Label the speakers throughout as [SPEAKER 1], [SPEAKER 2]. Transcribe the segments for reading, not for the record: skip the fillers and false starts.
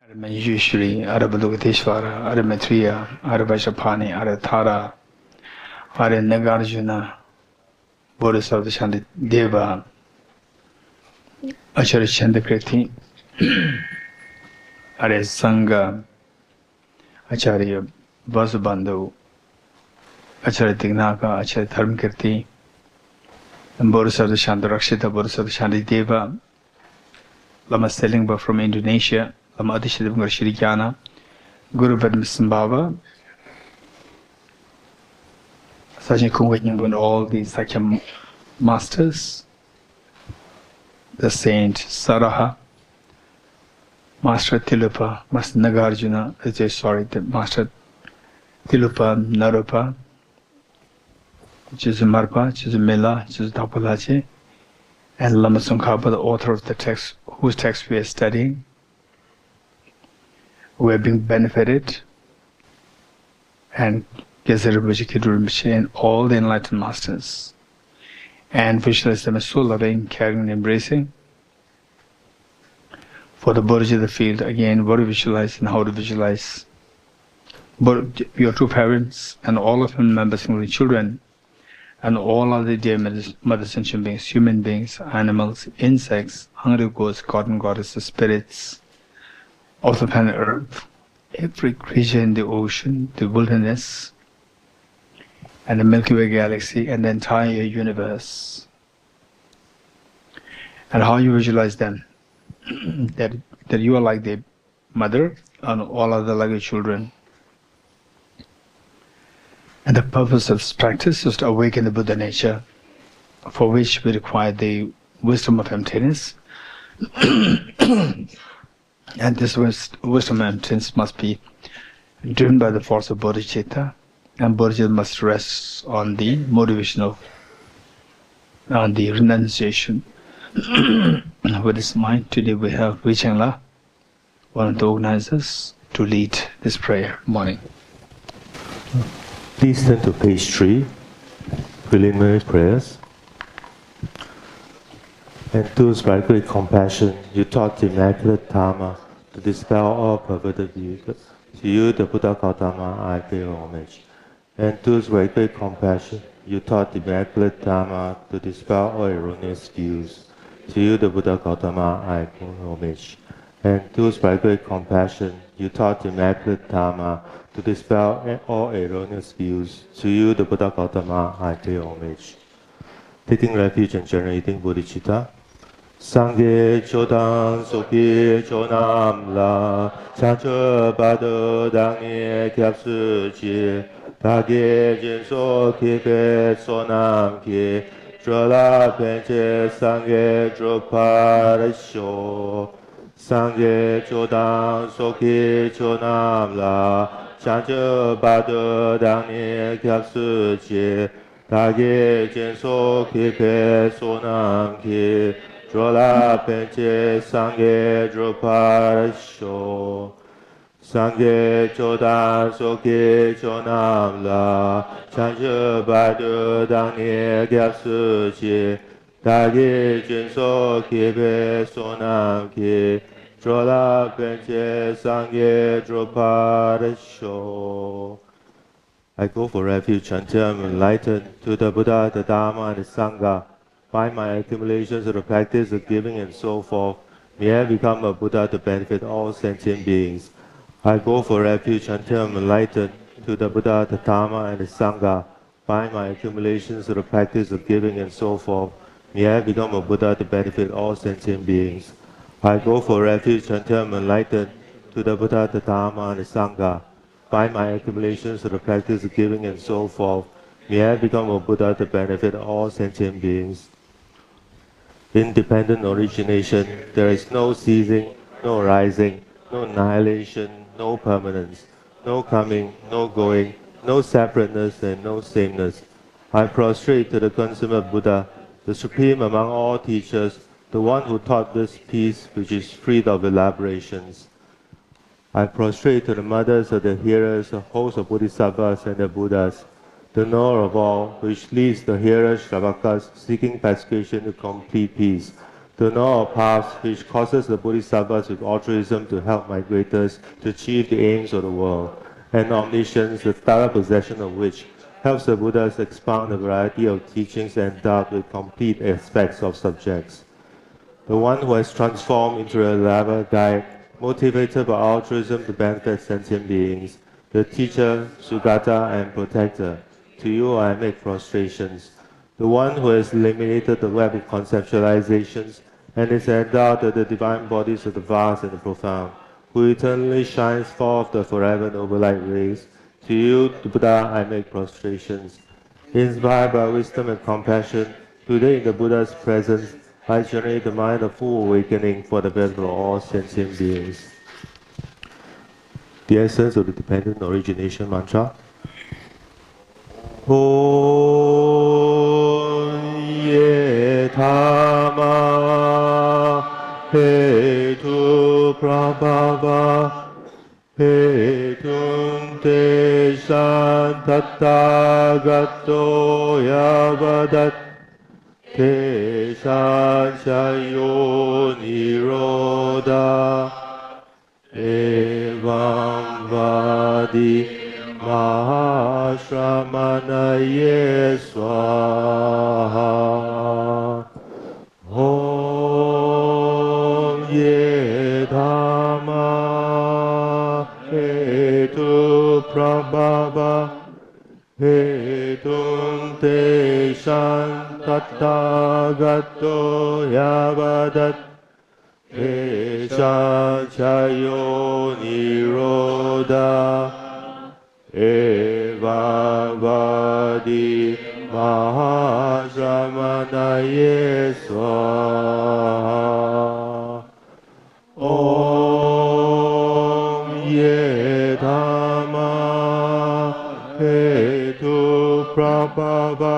[SPEAKER 1] Usually, Arabalukateshvara, Arametriya, Arabashapani, Arathara, Nagarjuna, Bodhisattva Shanti Deva, Acharya Chandakriti, Are Sangha, Acharya Vasubandhu, Acharya Tignaka, Acharya Dharmakirti, and Bodhisattva Shantarakshita, Bodhisattva Shanti Deva, Lama Selingba from Indonesia, Lama Adishadeva Shrikyana, Guru Vedmisambhava, Sajjan Kungwajin and all these Sakya masters, the saint Saraha, Master Tilupa, Master Nagarjuna, the Master Tilupa Narupa, which is Marpa, which is Mela, which is Dapalache, and Lama Tsongkhapa, the author of the text, whose text we are studying, who are being benefited, and Geshe Rinpoche and all the enlightened masters, and visualize them as so loving, caring, and embracing. For the Dorji of the field, again, what to visualize and how to visualize. Your two parents and all of them members, including children, and all other dear mother sentient beings, human beings, animals, insects, hungry ghosts, god and goddesses, spirits of the planet Earth, every creature in the ocean, the wilderness, and the Milky Way galaxy, and the entire universe. And how you visualize them, that you are like the mother, and all other like your children. And the purpose of this practice is to awaken the Buddha nature, for which we require the wisdom of emptiness. And this wisdom of emptiness must be driven by the force of bodhicitta, and bodhicitta must rest on the motivation of on the renunciation. With this mind, today we have Vichangla, one of the organizers, to lead this prayer morning.
[SPEAKER 2] Please turn to page 3, preliminary prayers. Enthused by great compassion, you taught the Immaculate Dharma to dispel all perverted views. To you, the Buddha Gautama, I pay homage. Enthused by great compassion, you taught the Immaculate Dharma to dispel all erroneous views. To you, the Buddha Gautama, I pay homage. Enthused by great compassion, you taught the Immaculate Dharma to dispel all erroneous views. To you, the Buddha Gautama, I pay homage. Taking refuge and generating bodhicitta. Sangye chodang soki chonam la chancho bado dangne kyapsu chi dage jinso kipe sonam ki drola penche sangye droparasho. Sangye chodang soki chonam la chancho bado dangne kyapsu chi dage jinso kipe sonam ki drola penche sangye droparasho. Sangye chodan soki chonam la chancho bado dangne gyapsu chi dage jinso kipe sonam ki drola penche sangye droparasho. I go for refuge until I am enlightened to the Buddha, the Dharma, and the Sangha. By my accumulations of the practice of giving and so forth, may I become a Buddha to benefit all sentient beings. I go for refuge until I am enlightened to the Buddha, the Dharma, and the Sangha. By my accumulations of the practice of giving and so forth, may I become a Buddha to benefit all sentient beings. I go for refuge until I am enlightened to the Buddha, the Dharma, and the Sangha. By my accumulations of the practice of giving and so forth, may I become a Buddha to benefit all sentient beings. Independent origination, there is no ceasing, no rising, no annihilation, no permanence, no coming, no going, no separateness, and no sameness. I prostrate to the consummate Buddha, the supreme among all teachers, the one who taught this peace which is freed of elaborations. I prostrate to the mothers of the hearers, the host of Bodhisattvas and the Buddhas, the knower of all, which leads the hearers, Shravakas, seeking pacification to complete peace, The know of paths which causes the bodhisattvas with altruism to help migrators to achieve the aims of the world, and omniscience, the thorough possession of which helps the Buddhas expound a variety of teachings endowed with complete aspects of subjects. The one who has transformed into a Lama guide, motivated by altruism to benefit sentient beings, the teacher, Sugata, and protector. To you I make prostrations. The one who has eliminated the web of conceptualizations and is endowed with the divine bodies of the vast and the profound, who eternally shines forth the forever noble light rays. To you, the Buddha, I make prostrations. Inspired by wisdom and compassion, today in the Buddha's presence, I generate the mind of full awakening for the benefit of all sentient beings. The essence of the dependent origination mantra. Om Ye Tama Hetu Prabhava Hetum Te Santatagatto Yavadat Te Sanchayo Niroda Evam Vadi Mahashramanaye Swaha. Om Ye Dhamma Hetu Prabhava Hetum Te Santatagatto Yavadat Te Sanchayo Niroda Evam Vadi Mahashramanaye Swaha. Om Ye Dhamma Hetu Prabhava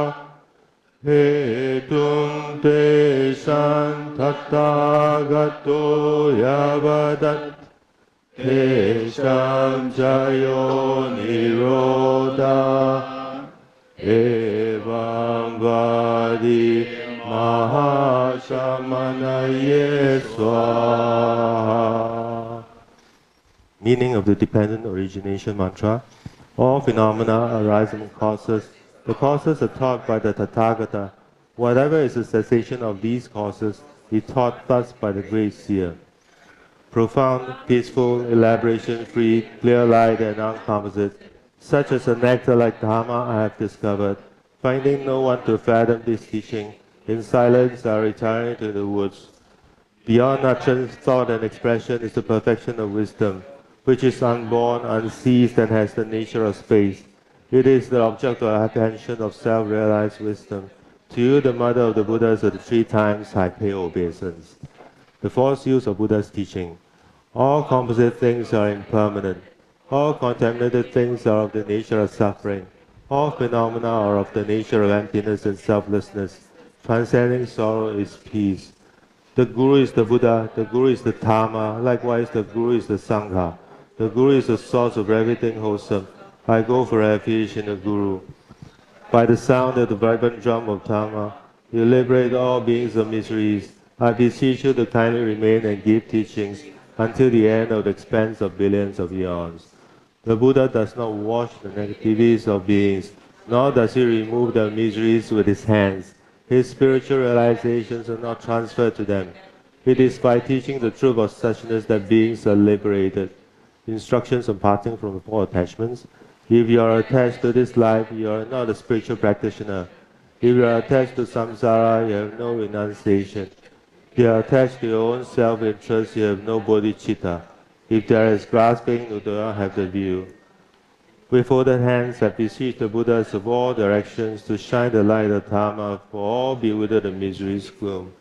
[SPEAKER 2] Hetum Te Santatagatto Yavadat Te Sanchayo Niroda Evam Vadi Mahashramanaye Swaha. Meaning of the dependent origination mantra. All phenomena arise from causes. The causes are taught by the Tathagata. Whatever is the cessation of these causes is taught thus by the great seer. Profound, peaceful, elaboration-free, clear light and uncomposite, such as a nectar-like Dharma I have discovered. Finding no one to fathom this teaching, in silence I retire to the woods. Beyond utterance, thought and expression is the perfection of wisdom, which is unborn, unceased, and has the nature of space. It is the object of attention of self-realized wisdom. To you, the mother of the Buddhas of the 3 times, I pay obeisance. The false use of Buddha's teaching. All composite things are impermanent. All contaminated things are of the nature of suffering. All phenomena are of the nature of emptiness and selflessness. Transcending sorrow is peace. The Guru is the Buddha, the Guru is the Dhamma, likewise the Guru is the Sangha. The Guru is the source of everything wholesome. I go for refuge in the Guru. By the sound of the vibrant drum of Dhamma, you liberate all beings of miseries. I beseech you to kindly remain and give teachings until the end of the expanse of billions of eons. The Buddha does not wash the negativities of beings, nor does he remove their miseries with his hands. His spiritual realizations are not transferred to them. It is by teaching the truth of suchness that beings are liberated. Instructions on parting from the 4 attachments. If you are attached to this life, you are not a spiritual practitioner. If you are attached to samsara, you have no renunciation. If you are attached to your own self-interest, you have no bodhicitta. If there is grasping, you do not have the view. With folded hands, I beseech the Buddhas of all directions to shine the light of Dhamma for all bewildered and misery's gloom.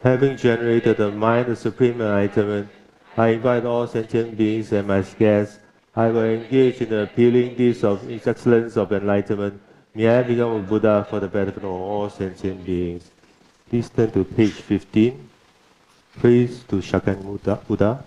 [SPEAKER 2] Having generated the mind of supreme enlightenment, I invite all sentient beings and my guests. I will engage in the appealing deeds of excellence of enlightenment. May I become a Buddha for the benefit of all sentient beings. Please turn to page 15. Praise to Shakyamuni Buddha.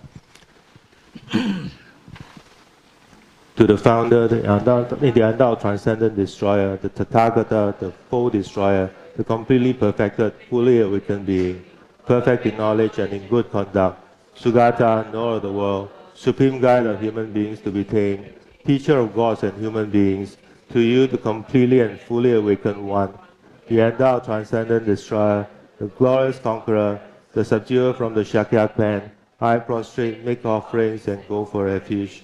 [SPEAKER 2] To the founder, the undoubted transcendent destroyer, the Tathagata, the full destroyer, the completely perfected, fully awakened being. perfect in knowledge and in good conduct, Sugata, knower of the world, supreme guide of human beings to be tamed, teacher of gods and human beings, to you the completely and fully awakened one, the endowed transcendent destroyer, the glorious conqueror, the subduer from the Shakya clan, I prostrate, make offerings, and go for refuge.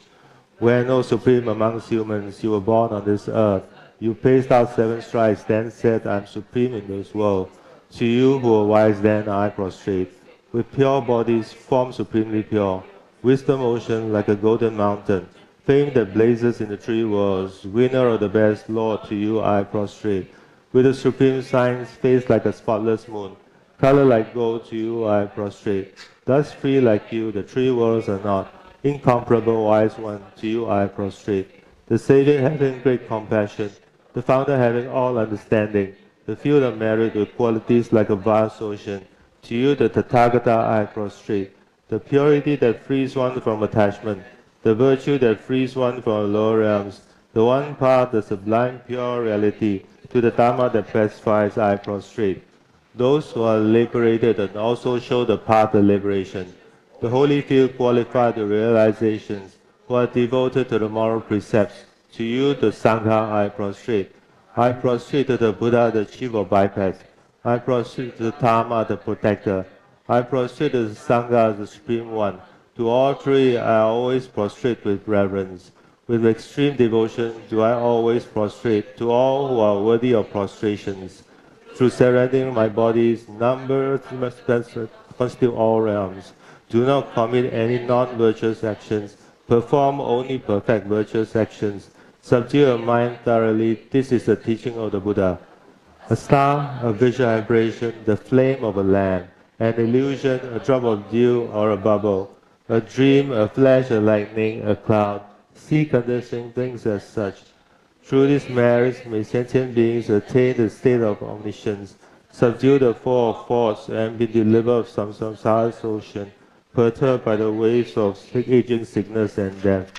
[SPEAKER 2] When, O supreme amongst humans, you were born on this earth, you paced out 7 strides, then said, I am supreme in this world. To you who are wise, then I prostrate. With pure bodies, form supremely pure, wisdom ocean like a golden mountain, fame that blazes in the 3 worlds, winner of the best, Lord, to you I prostrate. With a supreme science, face like a spotless moon, color like gold, to you I prostrate. Thus free like you, the 3 worlds are not, incomparable wise one, to you I prostrate. The Savior having great compassion, the Founder having all understanding, the field of merit with qualities like a vast ocean, to you the Tathagata I prostrate. The purity that frees one from attachment, the virtue that frees one from lower realms, the one path, the sublime pure reality, to the Dhamma that pacifies I prostrate. Those who are liberated and also show the path of liberation. The holy field qualified the realizations, who are devoted to the moral precepts. To you, the Sangha, I prostrate. I prostrate to the Buddha, the chief of bipeds. I prostrate to the Dhamma, the protector. I prostrate to the Sangha, the supreme one. To all 3, I always prostrate with reverence. With extreme devotion do I always prostrate to all who are worthy of prostrations. Through surrendering my body's number constitute all realms. Do not commit any non-virtuous actions. Perform only perfect virtuous actions. Subdue your mind thoroughly. This is the teaching of the Buddha. A star, a visual vibration, the flame of a lamp, an illusion, a drop of dew or a bubble, a dream, a flash, a lightning, a cloud. See conditioning things as such. Through these merits may sentient beings attain the state of omniscience, subdue the 4 of force, and be delivered from samsara's ocean, perturbed by the waves of aging, sickness, and death.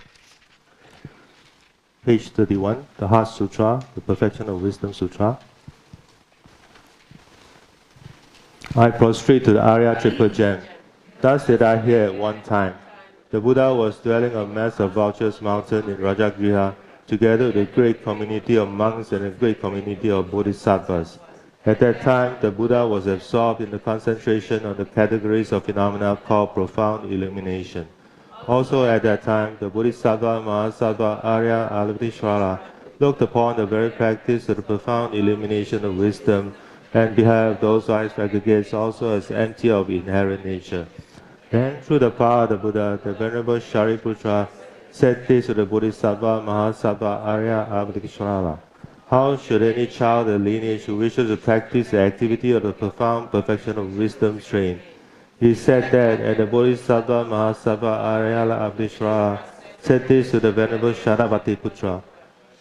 [SPEAKER 2] Page 31, the Heart Sutra, the Perfection of Wisdom Sutra. I prostrate to the Arya Triple Gem. Thus did I hear at one time. The Buddha was dwelling on mass of vultures mountain in Rajagriha, together with a great community of monks and a great community of bodhisattvas. At that time, the Buddha was absorbed in the concentration on the categories of phenomena called profound illumination. Also at that time, the Bodhisattva, Mahasattva, Arya, Avalokiteshvara looked upon the very practice of the profound illumination of wisdom and beheld those wise aggregates also as empty of inherent nature. Then, through the power of the Buddha, the Venerable Shariputra said this to the Bodhisattva, Mahasattva, Arya, Avalokiteshvara. How should any child or lineage who wishes to practice the activity of the profound perfection of wisdom train? He said that, and the Bodhisattva, Mahasattva, Arya, Avalokiteshvara said this to the Venerable Sharapatiputra.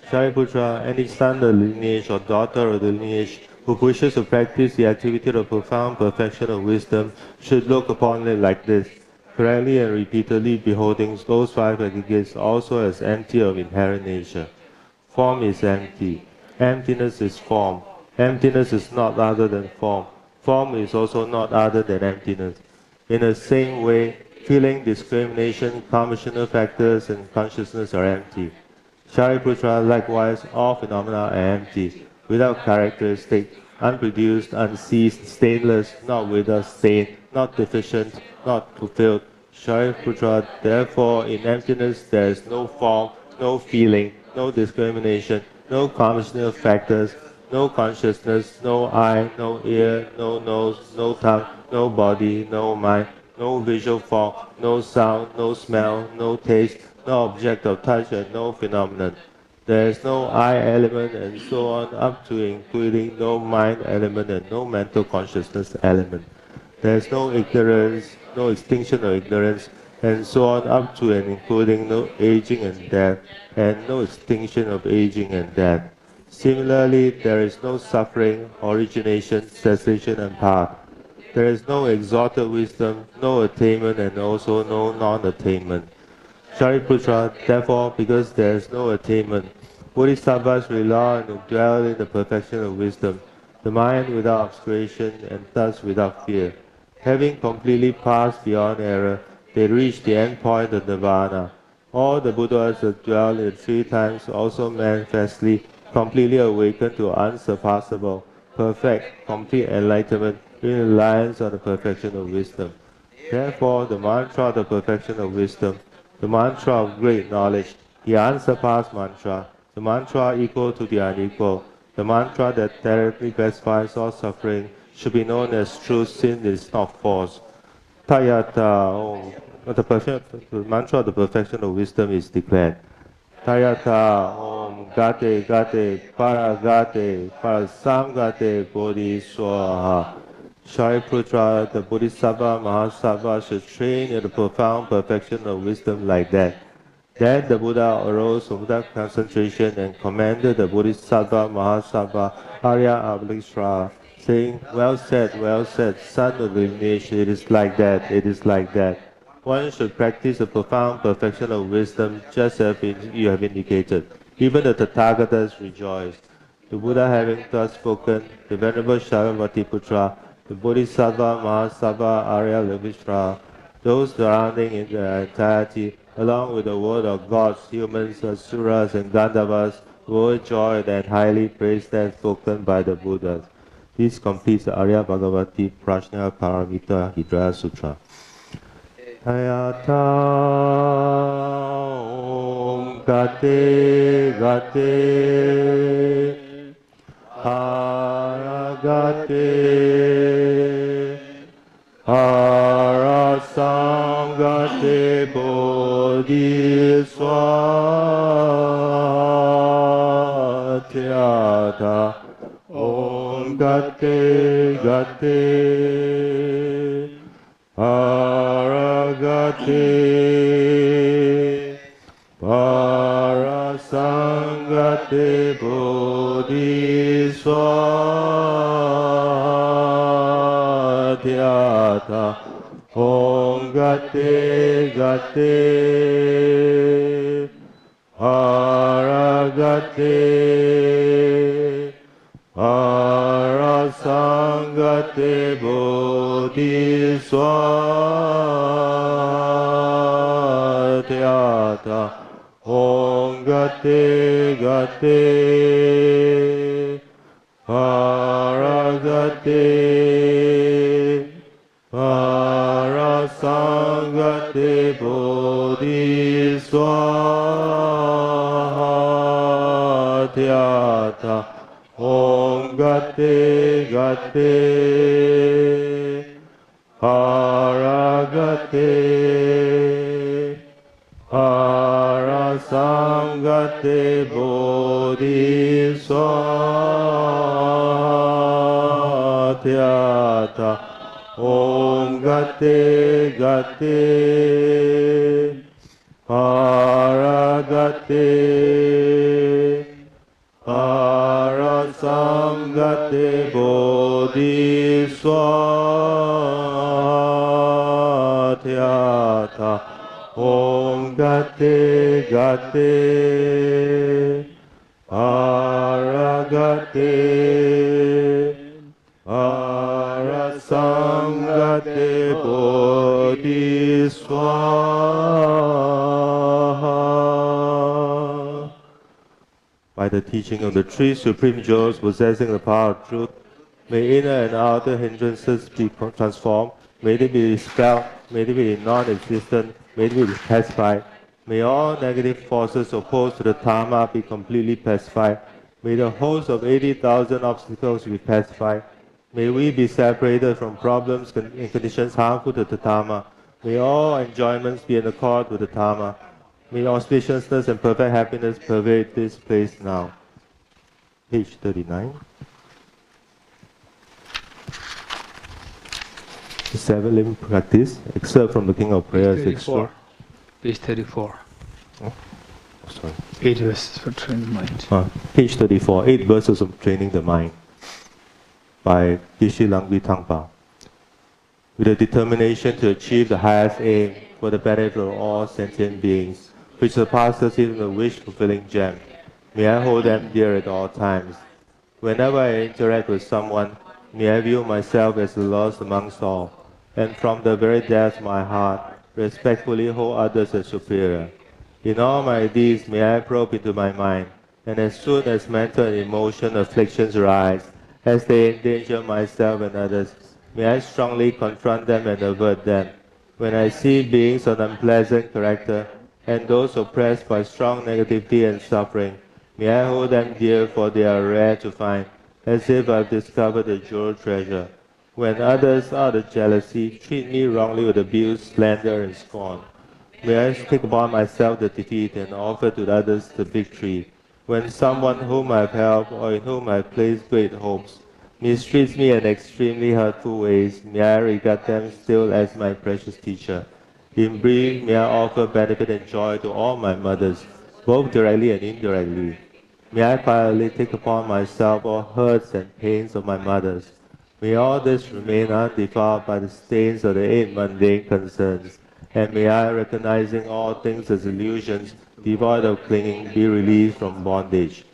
[SPEAKER 2] Shariputra, any son of the lineage or daughter of the lineage who wishes to practice the activity of the profound perfection of wisdom should look upon it like this, correctly and repeatedly beholding those 5 aggregates also as empty of inherent nature. Form is empty. Emptiness is form. Emptiness is not other than form. Form is also not other than emptiness. In the same way, feeling, discrimination, combinational factors, and consciousness are empty. Shariputra, likewise, all phenomena are empty, without characteristic, unproduced, unceased, stainless, not without stain, not deficient, not fulfilled. Shariputra, therefore, in emptiness there is no form, no feeling, no discrimination, no combinational factors, no consciousness, no eye, no ear, no nose, no tongue, no body, no mind, no visual form, no sound, no smell, no taste, no object of touch, and no phenomenon. There is no I element, and so on, up to including no mind element and no mental consciousness element. There is no ignorance, no extinction of ignorance, and so on, up to and including no aging and death, and no extinction of aging and death. Similarly, there is no suffering, origination, cessation, and path. There is no exalted wisdom, no attainment, and also no non-attainment. Shariputra, therefore, because there is no attainment, Bodhisattvas rely and dwell in the perfection of wisdom, the mind without obscuration and thus without fear. Having completely passed beyond error, they reach the end point of nirvana. All the Buddhas that dwell in 3 times also manifestly completely awaken to unsurpassable, perfect, complete enlightenment in reliance on the perfection of wisdom. Therefore, the mantra of the perfection of wisdom, the mantra of great knowledge, the unsurpassed mantra, the mantra equal to the unequal, the mantra that directly pacifies all suffering, should be known as truth since it is not false. Tayata, the mantra of the perfection of wisdom is declared. Tayata Om Gate Gate Paragate Parasamgate Bodhi Swaha. Shariputra, the Bodhisattva Mahasattva, should train in the profound perfection of wisdom like that. Then the Buddha arose from that concentration and commanded the Bodhisattva Mahasattva Arya Abhishra, saying, well said, son of illumination, it is like that, it is like that. One should practice the profound perfection of wisdom just as you have indicated. Even the Tathagatas rejoiced. The Buddha having thus spoken, the Venerable Sharavattiputra, the Bodhisattva Mahasattva Arya Abhishra, those surrounding in their entirety, along with the world of gods, humans, asuras, and Gandharvas, were joyed and highly praised as spoken by the Buddhas. This completes the Arya Bhagavati Prajna Paramita Hidra Sutra. Ayata Om Gate Gate Aragate Arasamgate Bodhiswatyata Om Gate Gate Aragate Parasangate Bodhiswatyata Om Gate Gate Aragate Parasangate Bodhiswatyata Om Gate Gate Paragate Parasangate Bodhiswatyata Om Gate Gate Paragate Parasangate Bodhiswatyata Om Gate Gate Paragate Parasangate Bodhiswatyata Om Gate Gate Paragate Parasangate Bodhiswaha. By the teaching of the 3 supreme jewels possessing the power of truth, may inner and outer hindrances be transformed, may they be dispelled, may they be non-existent, may they be pacified, may all negative forces opposed to the Dharma be completely pacified, may the host of 80,000 obstacles be pacified, may we be separated from problems and conditions harmful to the Dharma, may all enjoyments be in accord with the Dharma, may auspiciousness and perfect happiness pervade this place now. Page 39. The 7-limb practice, excerpt from the King of Prayers.
[SPEAKER 1] Page 34.
[SPEAKER 2] Oh, sorry.
[SPEAKER 1] 8 verses for training the mind.
[SPEAKER 2] Page 34, 8 verses of training the mind by Geshe Tangpa. With a determination to achieve the highest aim for the benefit of all sentient beings, which surpasses even the wish-fulfilling gem, may I hold them dear at all times. Whenever I interact with someone, may I view myself as the lost amongst all. and from the very depths of my heart, respectfully hold others as superior. In all my deeds, may I probe into my mind, and as soon as mental and emotional afflictions arise, as they endanger myself and others, may I strongly confront them and avert them. When I see beings of unpleasant character, and those oppressed by strong negativity and suffering, may I hold them dear, for they are rare to find, as if I have discovered a jewel treasure. When others, out of jealousy, treat me wrongly with abuse, slander, and scorn, may I take upon myself the defeat and offer to others the victory. When someone whom I have helped or in whom I have placed great hopes mistreats me in extremely hurtful ways, may I regard them still as my precious teacher. In brief, may I offer benefit and joy to all my mothers, both directly and indirectly. May I quietly take upon myself all hurts and pains of my mothers. May all this remain undefiled by the stains of the eight mundane concerns, and may I, recognizing all things as illusions, devoid of clinging, be released from bondage.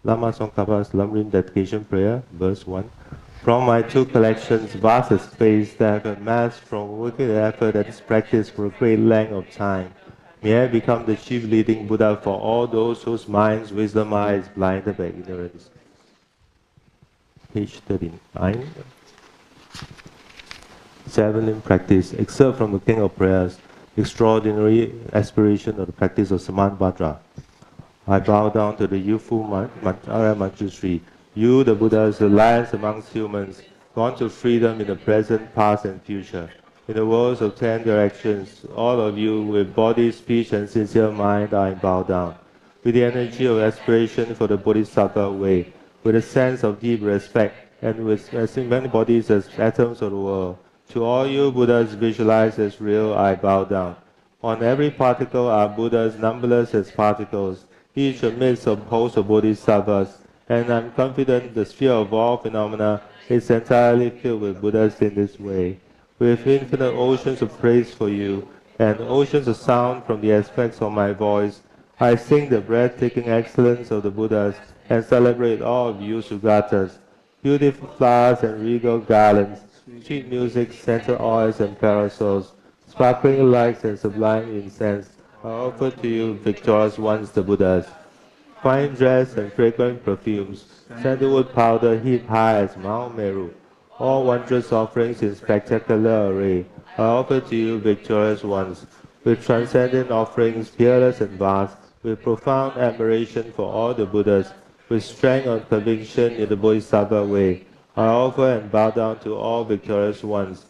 [SPEAKER 2] Lama Tsongkhapa's Lamrim dedication prayer, verse 1. From my two collections, vast as space that have amassed from wicked effort that is practiced for a great length of time, may I become the chief leading Buddha for all those whose minds' wisdom eye is blinded by ignorance. Page 39. 7 in practice. Excerpt from the King of Prayers. Extraordinary aspiration of the practice of Samanvadra. I bow down to the youthful Arya Manjushri. You, the Buddha's alliance amongst humans, gone to freedom in the present, past, and future. In the worlds of 10 directions, all of you with body, speech, and sincere mind, I bow down. With the energy of aspiration for the Bodhisattva way, with a sense of deep respect, and with as many bodies as atoms of the world, to all you Buddhas visualized as real, I bow down. On every particle are Buddhas numberless as particles, each amidst a host of bodhisattvas, and I'm confident the sphere of all phenomena is entirely filled with Buddhas in this way. With infinite oceans of praise for you, and oceans of sound from the aspects of my voice, I sing the breathtaking excellence of the Buddhas and celebrate all of you Sugatas. Beautiful flowers and regal garlands, sweet music, scented oils and parasols, sparkling lights and sublime incense are offered to you, victorious ones, the Buddhas. Fine dress and fragrant perfumes, sandalwood powder heaped high as Mount Meru, all wondrous offerings in spectacular array are offered to you, victorious ones, with transcendent offerings, peerless and vast, with profound admiration for all the Buddhas, with strength of conviction in the Bodhisattva way. I offer and bow down to all victorious ones.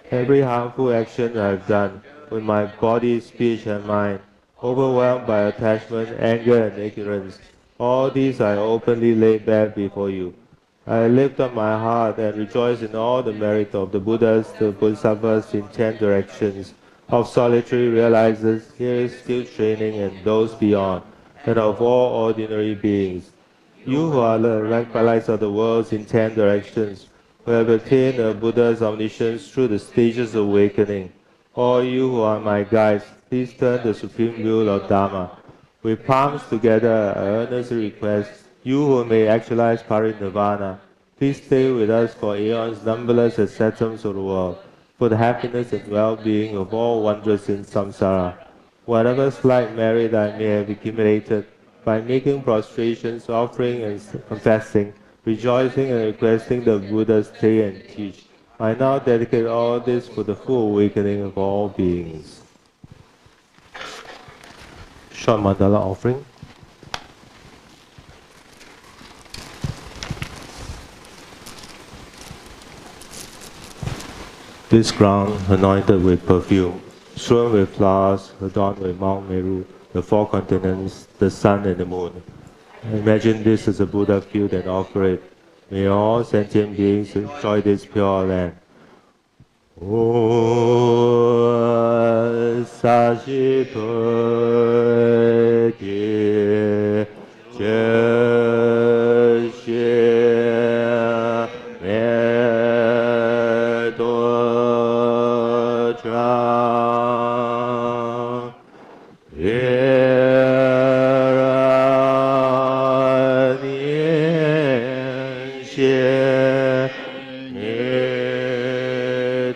[SPEAKER 2] Every harmful action I have done, with my body, speech, and mind, overwhelmed by attachment, anger, and ignorance, all these I openly lay bare before you. I lift up my heart and rejoice in all the merit of the Buddhas, the Bodhisattvas in 10 directions, of solitary realizers, here still training, and those beyond, and of all ordinary beings. You who are the rank lights of the worlds in 10 directions, who have attained the Buddha's omniscience through the stages of awakening, all you who are my guides, please turn the supreme will of Dharma. With palms together, I earnestly request you who may actualize parinirvana, please stay with us for aeons numberless as atoms of the world, for the happiness and well-being of all wanderers in samsara. Whatever slight merit I may have accumulated, by making prostrations, offering and confessing, rejoicing and requesting the Buddha stay and teach, I now dedicate all this for the full awakening of all beings. Short mandala offering. This ground anointed with perfume, strewn with flowers, adorned with Mount Meru, the 4 continents, the sun and the moon. Imagine this as a Buddha field and offer it. May all sentient beings enjoy this pure land. O Sashipati Geshe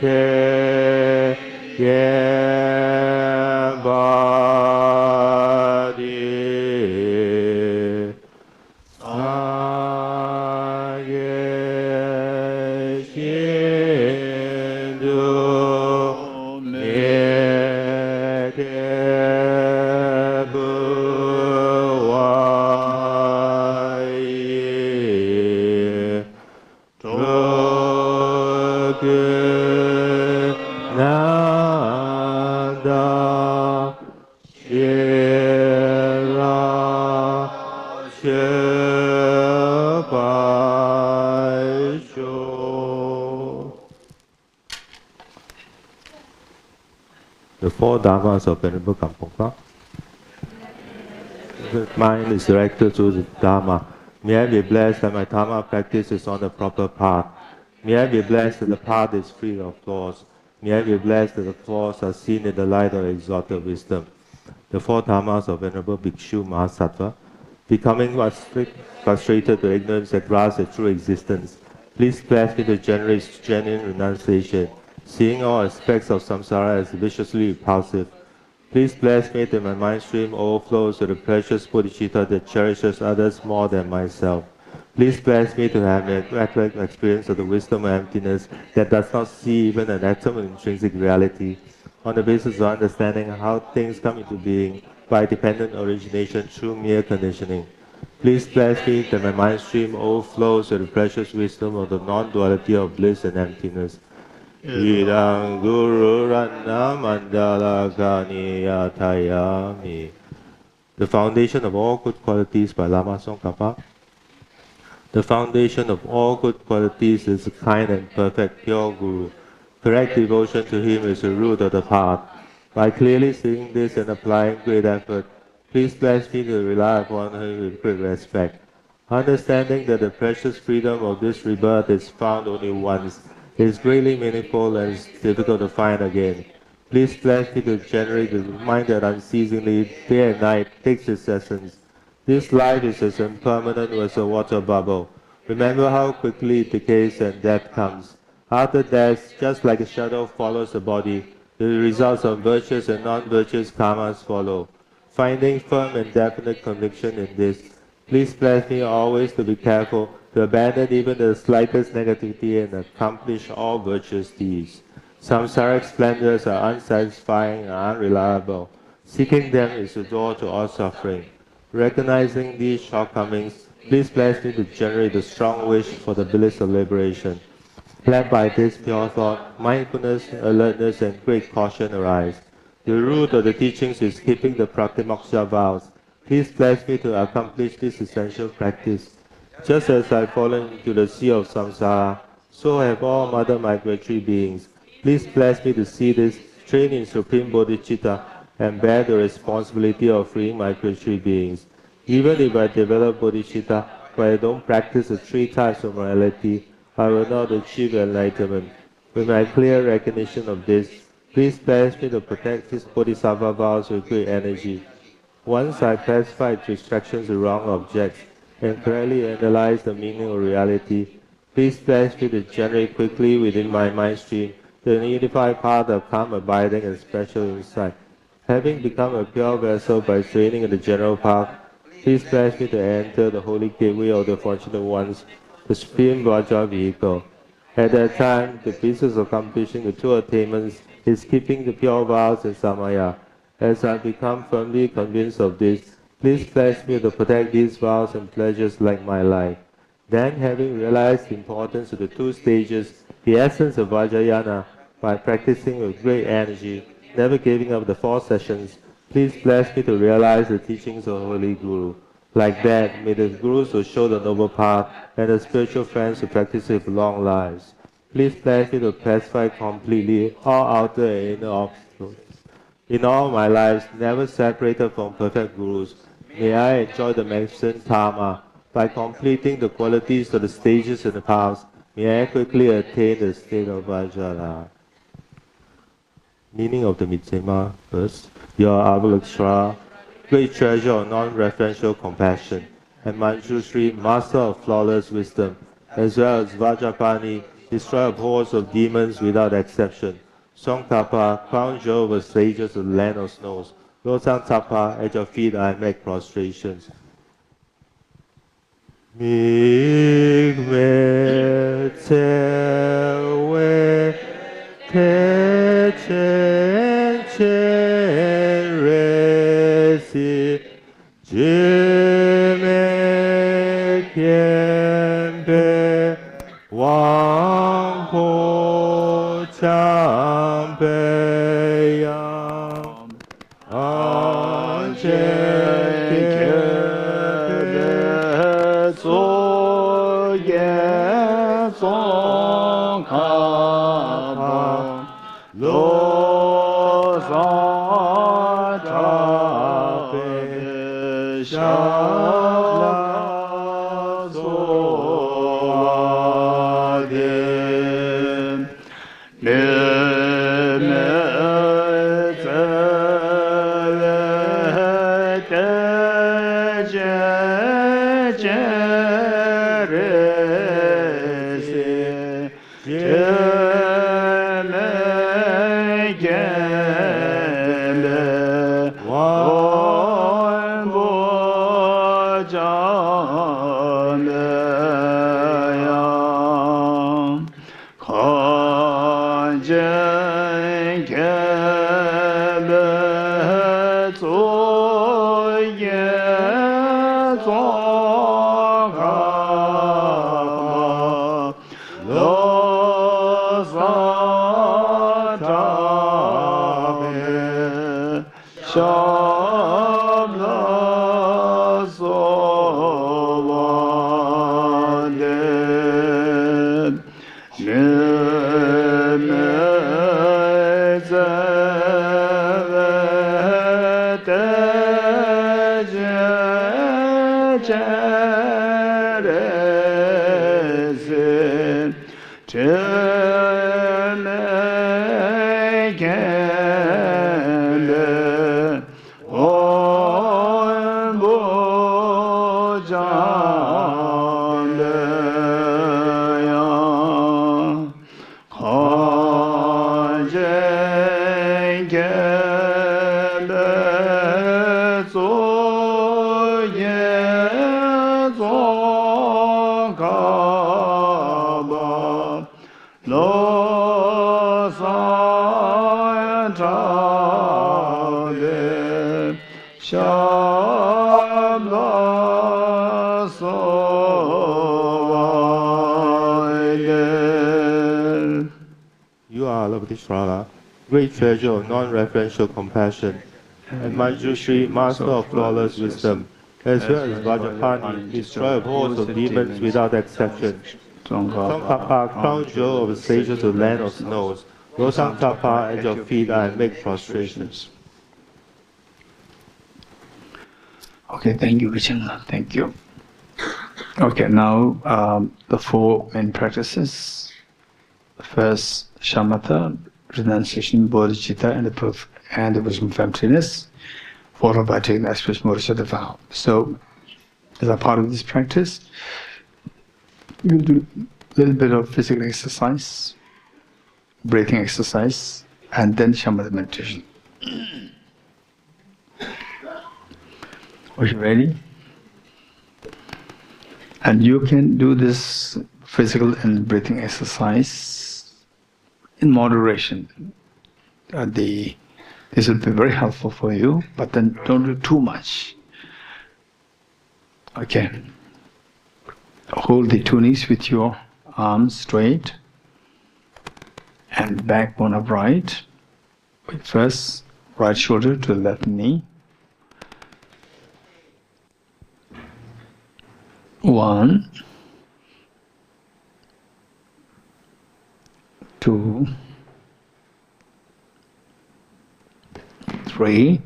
[SPEAKER 2] Te The four dharmas of Venerable Kampongpa. The mind is directed to the dharma. May I be blessed that my dharma practice is on the proper path. May I be blessed that the path is free of flaws. May I be blessed that the flaws are seen in the light of exalted wisdom. The four dharmas of Venerable Bhikshu Mahasattva. Becoming frustrated to ignorance that grasps the true existence. Please bless me to generate genuine renunciation, seeing all aspects of samsara as viciously repulsive. Please bless me that my mind stream overflows to the precious bodhicitta that cherishes others more than myself. Please bless me to have an accurate experience of the wisdom of emptiness that does not see even an atom of intrinsic reality, on the basis of understanding how things come into being by dependent origination through mere conditioning. Please bless me that my mind stream overflows to the precious wisdom of the non-duality of bliss and emptiness. Idang Guru Ratna Mandala Kaniyatayami. The foundation of all good qualities by Lama Tsongkhapa. The foundation of all good qualities is a kind and perfect pure Guru. Correct devotion to him is the root of the path. By clearly seeing this and applying great effort, please bless me to rely upon him with great respect. Understanding that the precious freedom of this rebirth is found only once, is greatly meaningful and is difficult to find again. Please bless me to generate the mind that unceasingly, day and night, takes its essence. This life is as impermanent as a water bubble. Remember how quickly it decays and death comes. After death, just like a shadow follows the body, the results of virtuous and non-virtuous karmas follow. Finding firm and definite conviction in this, please bless me always to be careful to abandon even the slightest negativity and accomplish all virtuous deeds. Samsaric splendors are unsatisfying and unreliable. Seeking them is the door to all suffering. Recognizing these shortcomings, please bless me to generate the strong wish for the bliss of liberation. Led by this pure thought, mindfulness, alertness, and great caution arise. The root of the teachings is keeping the pratimoksha vows. Please bless me to accomplish this essential practice. Just as I have fallen into the sea of samsara, so have all mother migratory beings. Please bless me to see this, train in supreme bodhicitta, and bear the responsibility of freeing migratory beings. Even if I develop bodhicitta, but I don't practice the three types of morality, I will not achieve enlightenment. With my clear recognition of this, please bless me to protect these bodhisattva vows with great energy. Once I pacify distractions of wrong objects and correctly analyze the meaning of reality, please bless me to generate quickly within my mind stream the unified path of calm abiding and special insight. Having become a pure vessel by training in the general path, please bless me to enter the holy gateway of the fortunate ones, the supreme Vajra vehicle. At that time, the business of accomplishing the two attainments is keeping the pure vows and samaya. As I become firmly convinced of this, please bless me to protect these vows and pleasures like my life. Then, having realized the importance of the two stages, the essence of Vajrayana, by practicing with great energy, never giving up the 4 sessions, please bless me to realize the teachings of Holy Guru. Like that, may the Gurus who show the noble path and the spiritual friends who practice with long lives. Please bless me to pacify completely all outer and inner obstacles. In all my lives, never separated from perfect Gurus, may I enjoy the magnificent Dharma. By completing the qualities of the stages in the past, may I quickly attain the state of Vajrayana. Meaning of the Mitsema verse. Your Avalokshara, great treasure of non-referential compassion, and Manjushri, master of flawless wisdom, as well as Vajrapani, destroyer of hordes of demons without exception. Tsongkhapa, crown jewel of sages of the land of snows. Losang Tapa, at your feet I make prostrations. Migme te we te che cheresi jime kiempe wangpo champe yang anje kebe soye Tsongkhapa Loseling You are Lavadishvara, great treasure of non-referential compassion, and Manjushri, master of flawless wisdom, as well as Vajrapani, destroyer of hosts of demons without exception. Tsongkhapa, crown jewel of the sages of the land of snows, Tapa, at your feet I make prostrations.
[SPEAKER 1] Okay, thank you, Richard. Thank you. Okay, now the four main practices. First, shamatha, renunciation, bodhicitta, and the wisdom of emptiness, followed by taking the express motives of the vow. So, as a part of this practice, you'll do a little bit of physical exercise, breathing exercise, and then shamatha meditation. Are you ready? And you can do this physical and breathing exercise in moderation. This will be very helpful for you, but then don't do too much. Okay. Hold the two knees with your arms straight and backbone upright. First, right shoulder to the left knee. 1, 2, 3.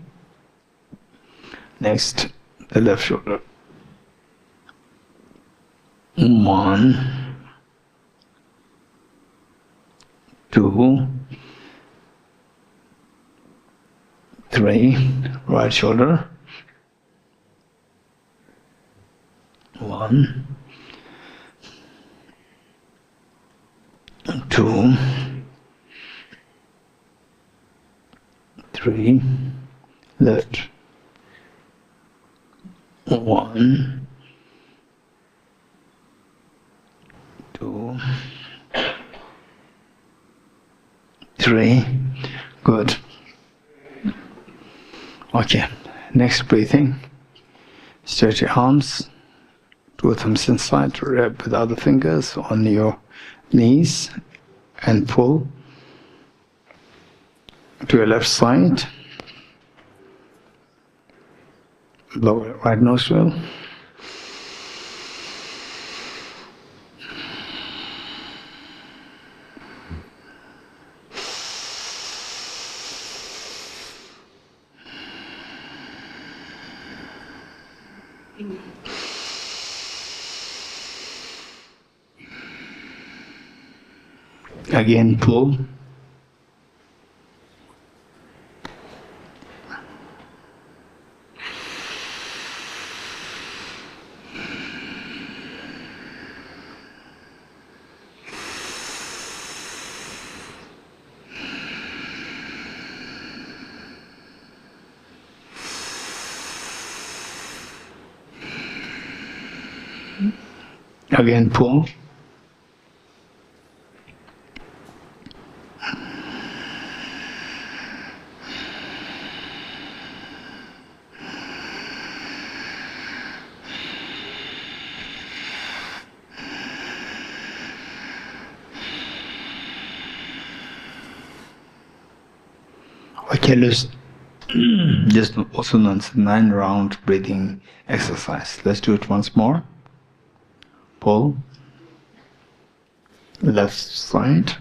[SPEAKER 1] Next, the left shoulder. 1, 2, 3. Right shoulder. 1, 2, 3, left. 1, 2, 3. Good. Okay, next breathing. Stretch your arms, two thumbs inside, rub with other fingers on your knees and pull to your left side. Lower right nostril. Again, pull. Again, pull. Okay, let's just also known as 9-round breathing exercise. Let's do it once more. Pull. Left side.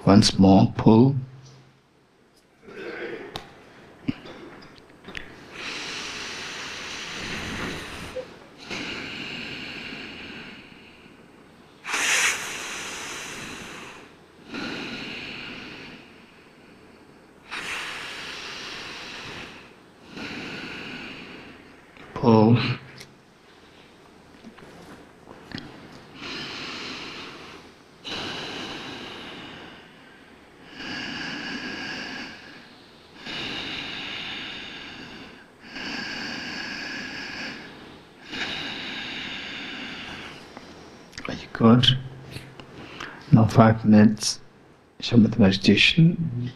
[SPEAKER 1] Once more, pull. Pull. Very good. Now 5 minutes Shamatha meditation.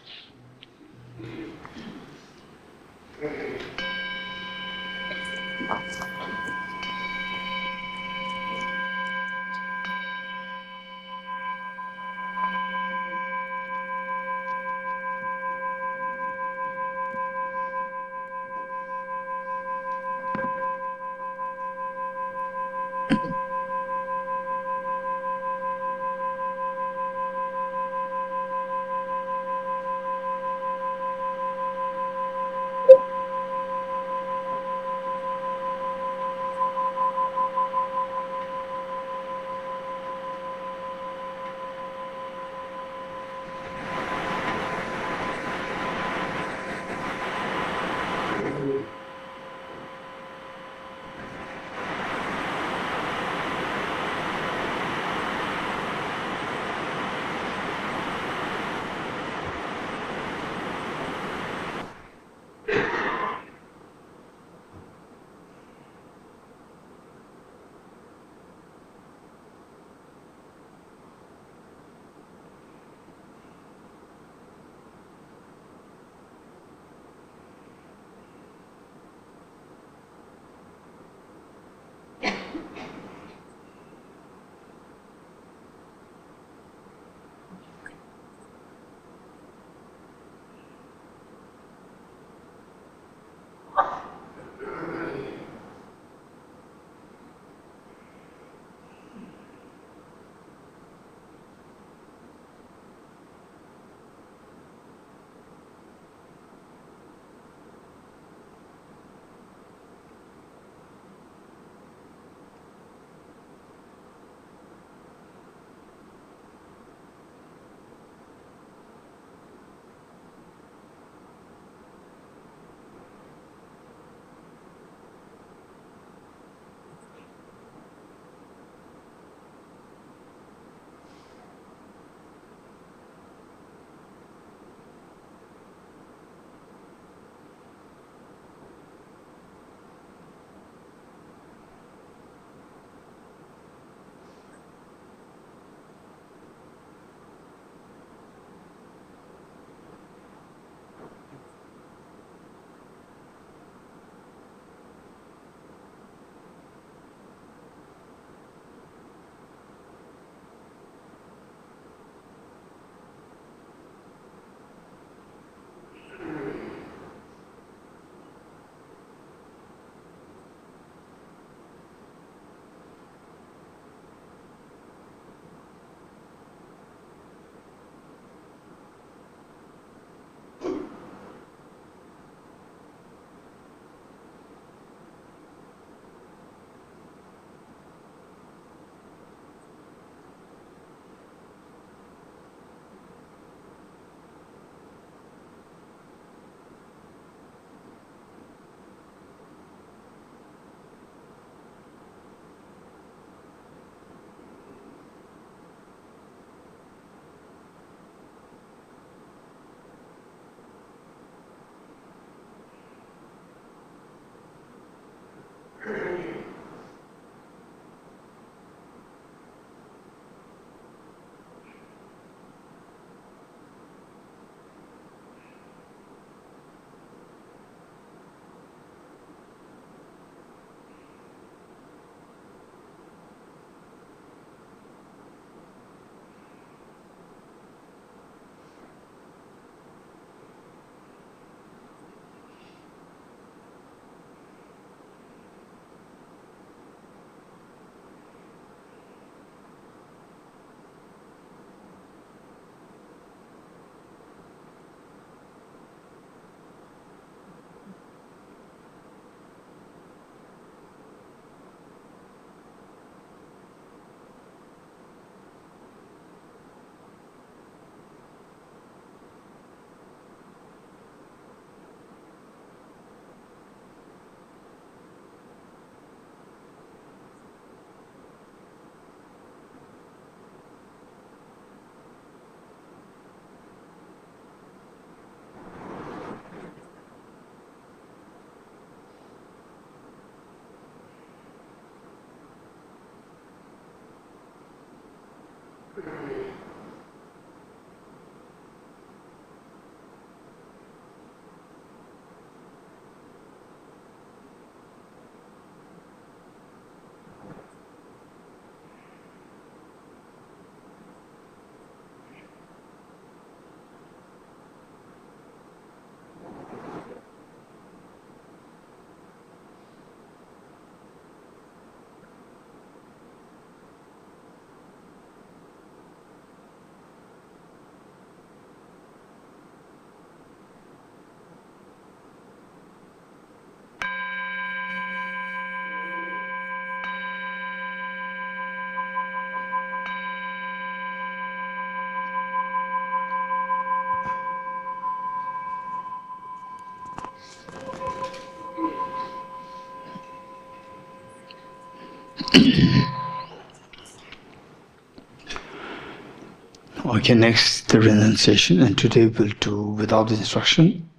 [SPEAKER 1] Okay, next the renunciation, and today we'll do without instruction.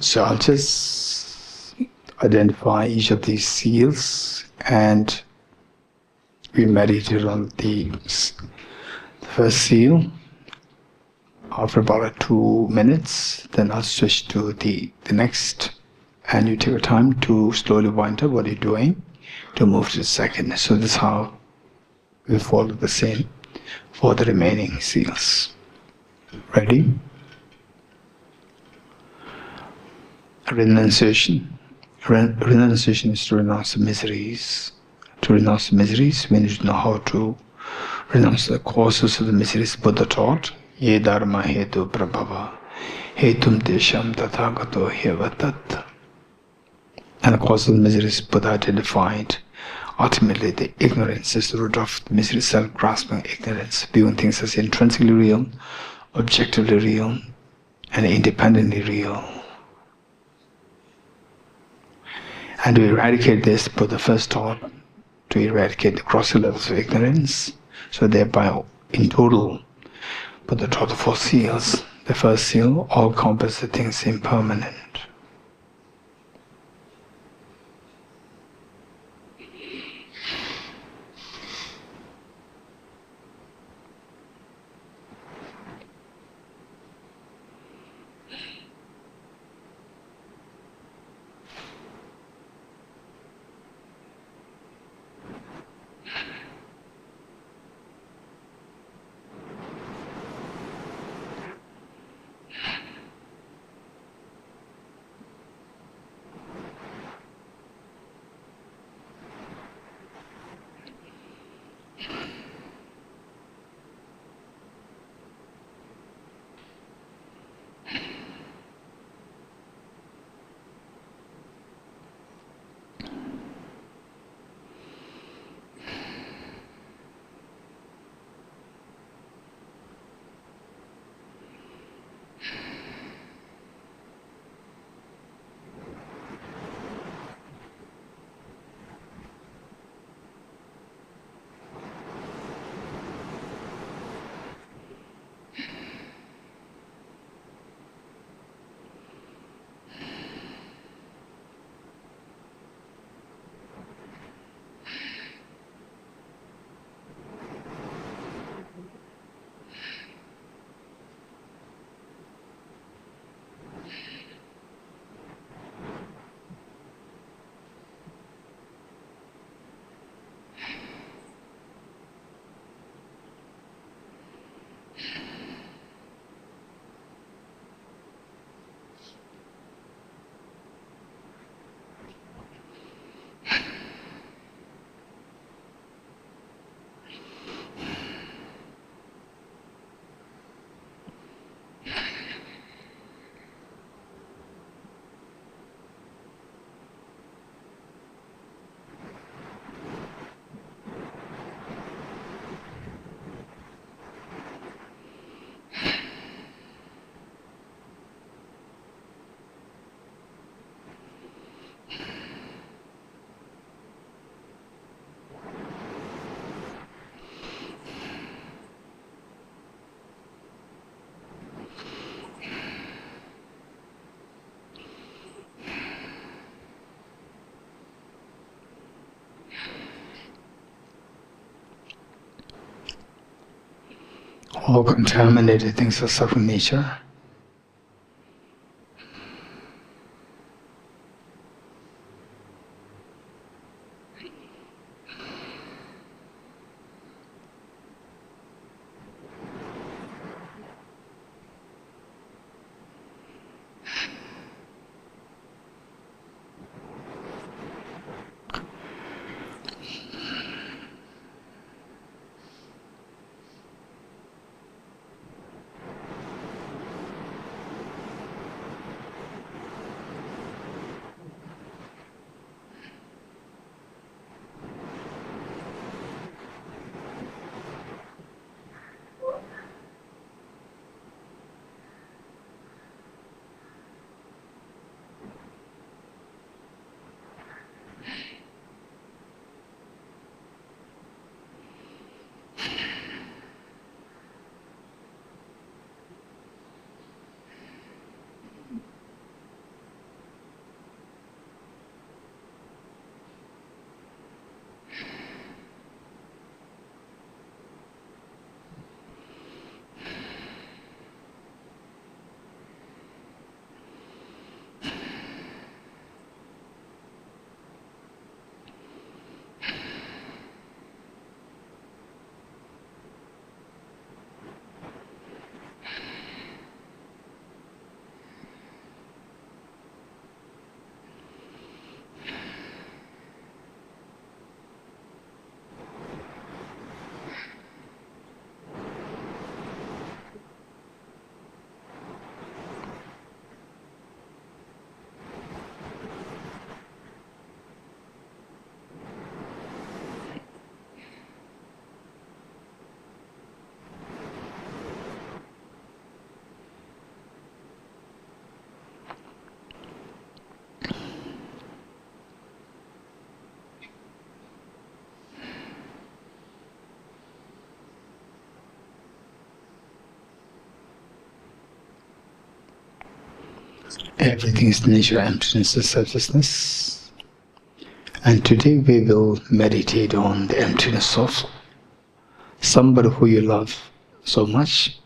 [SPEAKER 1] So I'll just identify each of these seals, and we meditate on the first seal. After about 2 minutes, then I'll switch to the next, and you take your time to slowly wind up what you're doing to move to the second. So this is how we follow the same for the remaining seals. Ready? Renunciation. Renunciation is to renounce the miseries. To renounce the miseries, we need to know how to renounce the causes of the miseries Buddha taught. Ye dharma hetu prabhava hetum desham tathagato hevatat. And the cause of the miseries Buddha identified. Ultimately, the ignorance is the root of the misery, self-grasping ignorance, viewing things as intrinsically real, objectively real, and independently real. And to eradicate this, Buddha first taught to eradicate the grosser levels of ignorance. So thereby, in total, Buddha taught the 4 seals. The first seal, all composite things impermanent. All contaminated things are suffering nature. Everything is nature, emptiness, and selflessness. And today we will meditate on the emptiness of somebody who you love so much,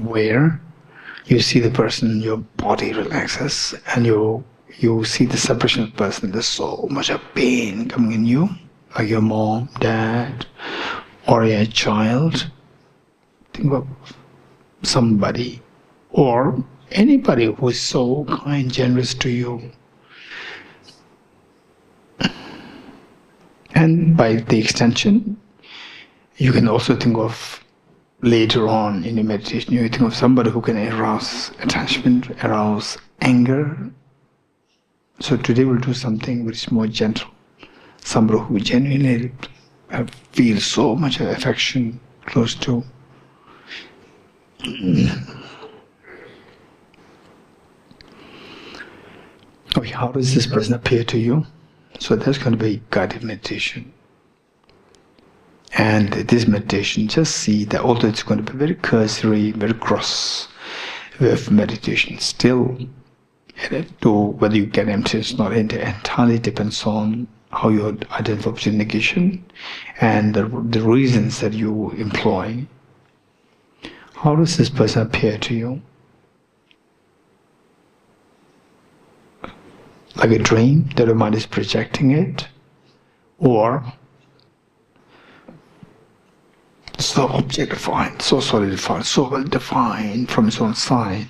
[SPEAKER 1] where you see the person, your body relaxes, and you see the separation of the person. There's so much of pain coming in you, like your mom, dad, or your child. Think of somebody or anybody who is so kind, generous to you. And by the extension, you can also think of later on in your meditation, you think of somebody who can arouse attachment, arouse anger. So today we'll do something which is more gentle. Somebody who genuinely feels so much affection close to. Okay, how does this person appear to you? So that's going to be guided meditation. And this meditation, just see that although it's going to be very cursory, very gross way of meditation, still whether you get emptiness or not, it entirely depends on how you identify with your negation and the reasons that you employ. How does this person appear to you? Like a dream that your mind is projecting it, or so objectified, so solidified, so well defined from its own side,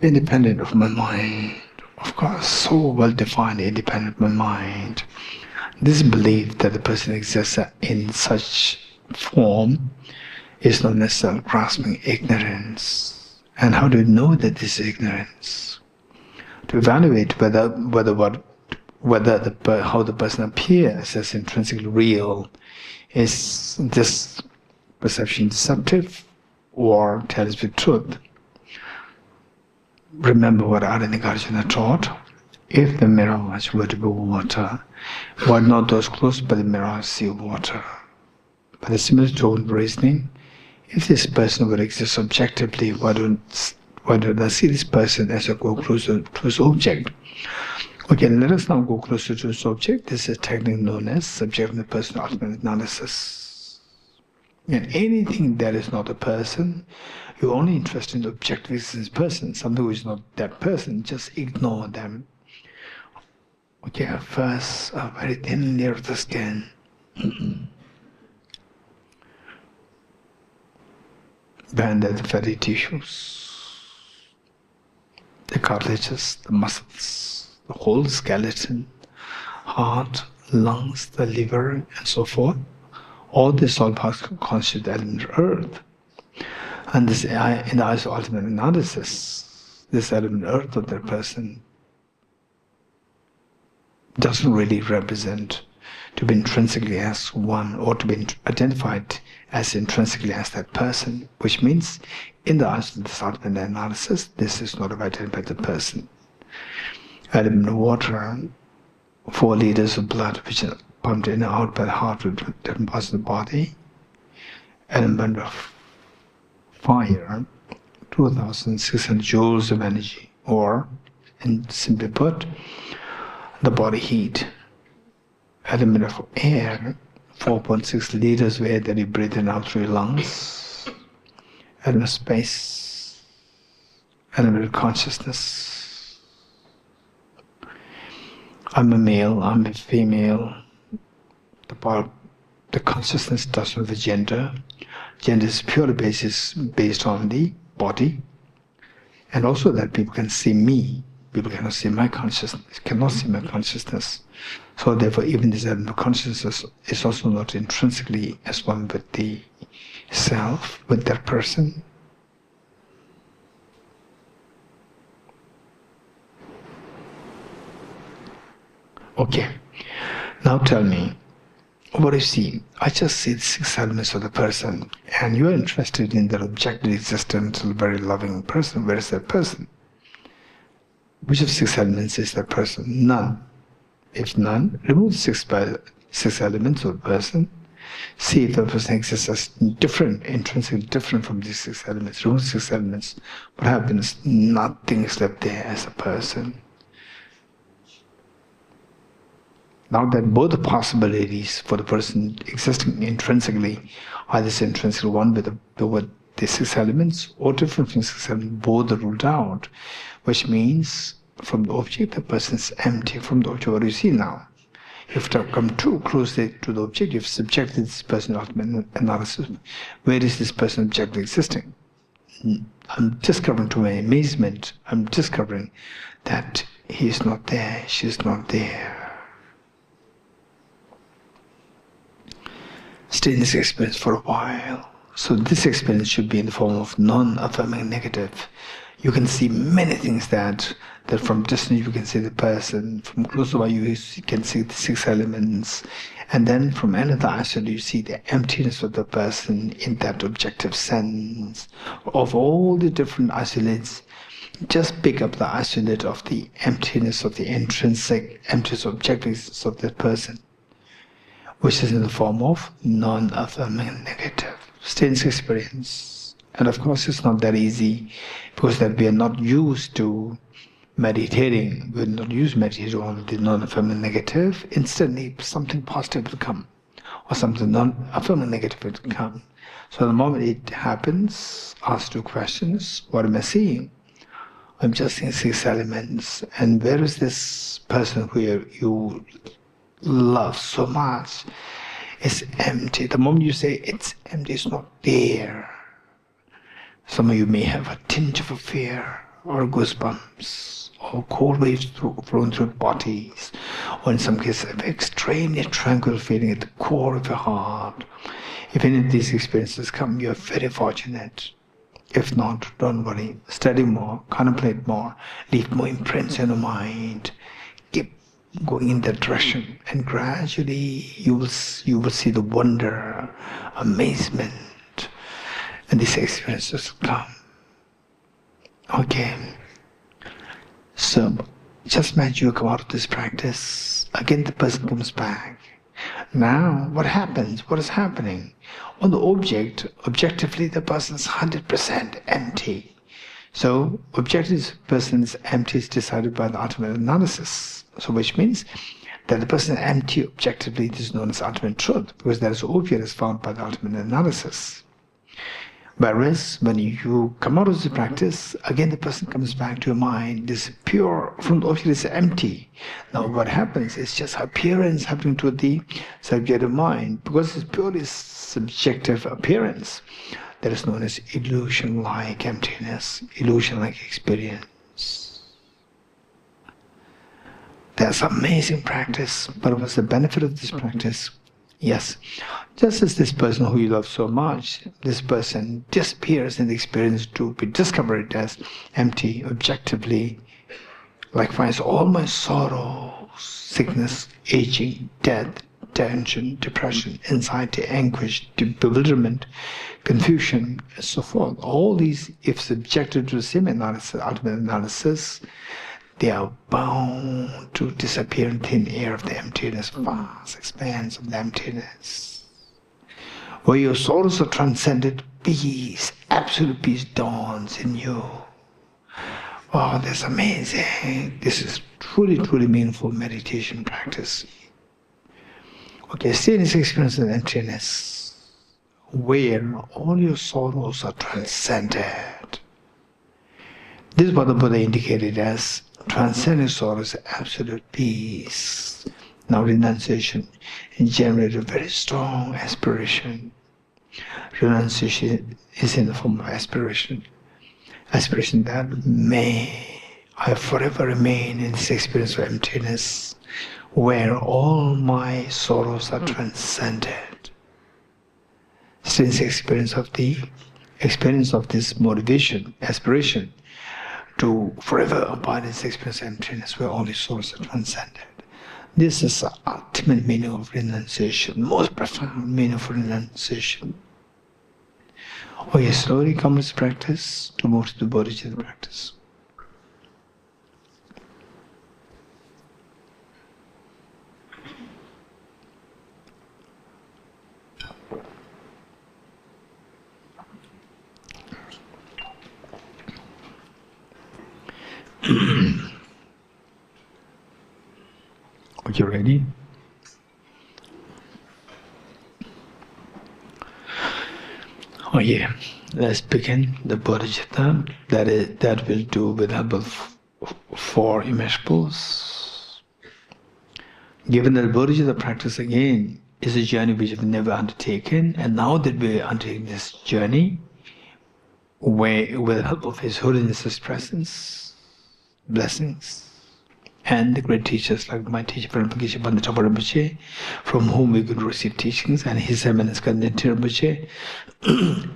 [SPEAKER 1] independent of my mind. Of course, so well defined, independent of my mind. This belief that the person exists in such form is not necessarily grasping ignorance. And how do you know that this is ignorance? To evaluate how the person appears as intrinsically real, is this perception deceptive or tells the truth? Remember what Arjuna taught. If the mirage were to be water, why not those close by the mirage see water? By the similar tone reasoning, if this person would exist objectively, why don't I see this person as a close object? Okay, let us now go closer to this object. This is technically known as subjective personal ultimate analysis. And anything that is not a person, you're only interested in the objective existence person, something which is not that person, just ignore them. Okay, first a very thin layer of the skin. Behind that, the fatty tissues, the cartilages, the muscles, the whole skeleton, heart, lungs, the liver, and so forth. All this all parts constitute the element of earth. And this, in the eyes of ultimate analysis, this element of earth of that person doesn't really represent to be intrinsically as one or to be identified as intrinsically as that person, which means in the eyes of this ultimate analysis, this is not identified by the person. Element of water, 4 liters of blood which are pumped in and out by the heart with different parts of the body. Element of fire, 2,600 joules of energy, or, and simply put, the body heat. Element of air, 4.6 liters of air that you breathe in out through your lungs. Element of space, element of consciousness. I'm a male, I'm a female. The consciousness does not have a gender. Gender is purely based on the body. And also that people can see me. People cannot see my consciousness, So therefore even this element of consciousness is also not intrinsically as one with the self, with that person. Okay, now tell me, what do you see? I just see the 6 elements of the person, and you are interested in their objective existence, a very loving person. Where is that person? Which of 6 elements is that person? None. If none, remove 6 elements of the person, See if the person exists as different, intrinsically different from these 6 elements, remove 6 elements, what happens? Nothing is left there as a person. Now that both the possibilities for the person existing intrinsically are this intrinsic one with the 6 elements, or different from 6 elements, both are ruled out, which means from the object the person is empty. From the object, what do you see now? If you come too closely to the object, you've subjected this person to ultimate analysis. Where is this person objectively existing? I'm discovering, to my amazement, I'm discovering that he is not there, she is not there. Stay in this experience for a while. So this experience should be in the form of non-affirming negative. You can see many things that from distance you can see the person, from close by you can see the 6 elements, and then from another isolate you see the emptiness of the person in that objective sense. Of all the different isolates, just pick up the isolate of the emptiness of the intrinsic emptiness objectives of that person, which is in the form of non-affirming negative. Stay in this experience. And of course it's not that easy, because that we are not used to meditating. We are not used to meditating on the non-affirming negative. Instantly something positive will come, or something non-affirming negative will come. So the moment it happens, ask 2 questions. What am I seeing? I'm just seeing 6 elements. And where is this person who you love so much? It's empty. The moment you say it's empty, it's not there. Some of you may have a tinge of a fear, or goosebumps, or cold waves flowing through bodies, or in some cases an extremely tranquil feeling at the core of your heart. If any of these experiences come, you're very fortunate. If not, don't worry. Study more, contemplate more, leave more imprints in your mind. Keep going in that direction, and gradually you will see the wonder, amazement, and these experiences will come. Okay. So just imagine you come out of this practice, again the person comes back. Now what happens? What is happening? On the object, objectively the person is 100% empty. So objectively the person is empty is decided by the ultimate analysis. So which means that the person is empty objectively, this is known as ultimate truth, because that is object is found by the ultimate analysis. Whereas when you come out of the practice, again the person comes back to your mind, this pure, from the object is empty. Now what happens is just appearance happening to the subjective mind, because it's purely subjective appearance. That is known as illusion-like emptiness, illusion-like experience. That's amazing practice, but what's the benefit of this practice? Yes, just as this person who you love so much, this person disappears in the experience to be discovered as empty objectively. Likewise, all my sorrow, sickness, aging, death, tension, depression, anxiety, anguish, bewilderment, confusion, and so forth, all these, if subjected to the same analysis, ultimate analysis, they are bound to disappear in thin air of the emptiness, vast expanse of the emptiness. Where your sorrows are transcended, peace, absolute peace dawns in you. Wow, that's amazing. This is truly, truly meaningful meditation practice. Okay, stay in this experience of emptiness, where all your sorrows are transcended. This is what the Buddha indicated as transcending sorrow is absolute peace. Now renunciation generates a very strong aspiration. Renunciation is in the form of aspiration. Aspiration that may I forever remain in this experience of emptiness, where all my sorrows are transcended. Since experience of this motivation, aspiration, to forever abide in this experience of emptiness, where all the sorrows are transcended. This is the ultimate meaning of renunciation, most profound meaning of renunciation. Okay, slowly come with practice to move to the Bodhicitta practice. Are you ready? Oh yeah, let's begin the bodhicitta that will do with help of 4 immeasurables. Given that bodhicitta practice again is a journey which we've never undertaken, and now that we're undertaking this journey, with the help of His Holiness's presence, blessings, and the great teachers like my teacher Geshe Rinpoche, from whom we could receive teachings, and His Eminence Kanden Rinpoche,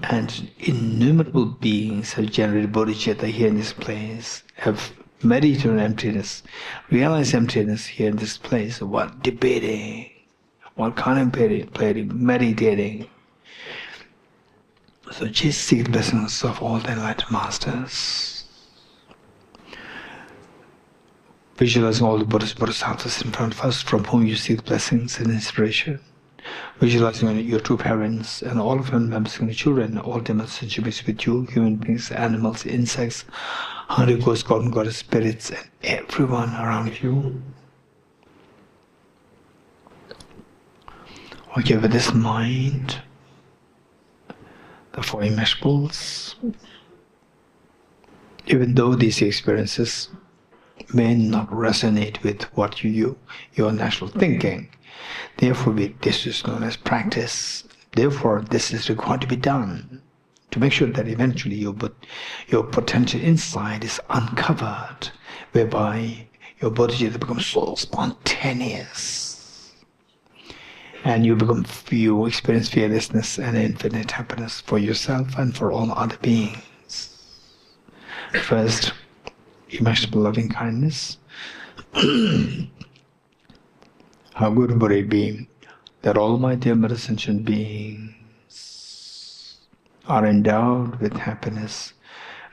[SPEAKER 1] and innumerable beings have generated bodhicitta here in this place, have meditated on emptiness, realized emptiness here in this place, while debating, while contemplating, meditating. So just seek the blessings of all the enlightened masters. Visualizing all the Buddhas, Bodhisattvas in front of us, from whom you seek blessings and inspiration. Visualizing your true parents and all of them members and children, all demons and beings with you, human beings, animals, insects, hungry ghosts, God and goddess spirits, and everyone around you. Okay, with this mind, the 4 immeasurables, even though these experiences may not resonate with what your natural thinking, therefore this is known as practice. Therefore, this is required to be done to make sure that eventually your potential insight is uncovered, whereby your bodhicitta becomes so spontaneous, and you experience fearlessness and infinite happiness for yourself and for all other beings. First, immeasurable loving kindness. How good would it be that all my dear sentient beings are endowed with happiness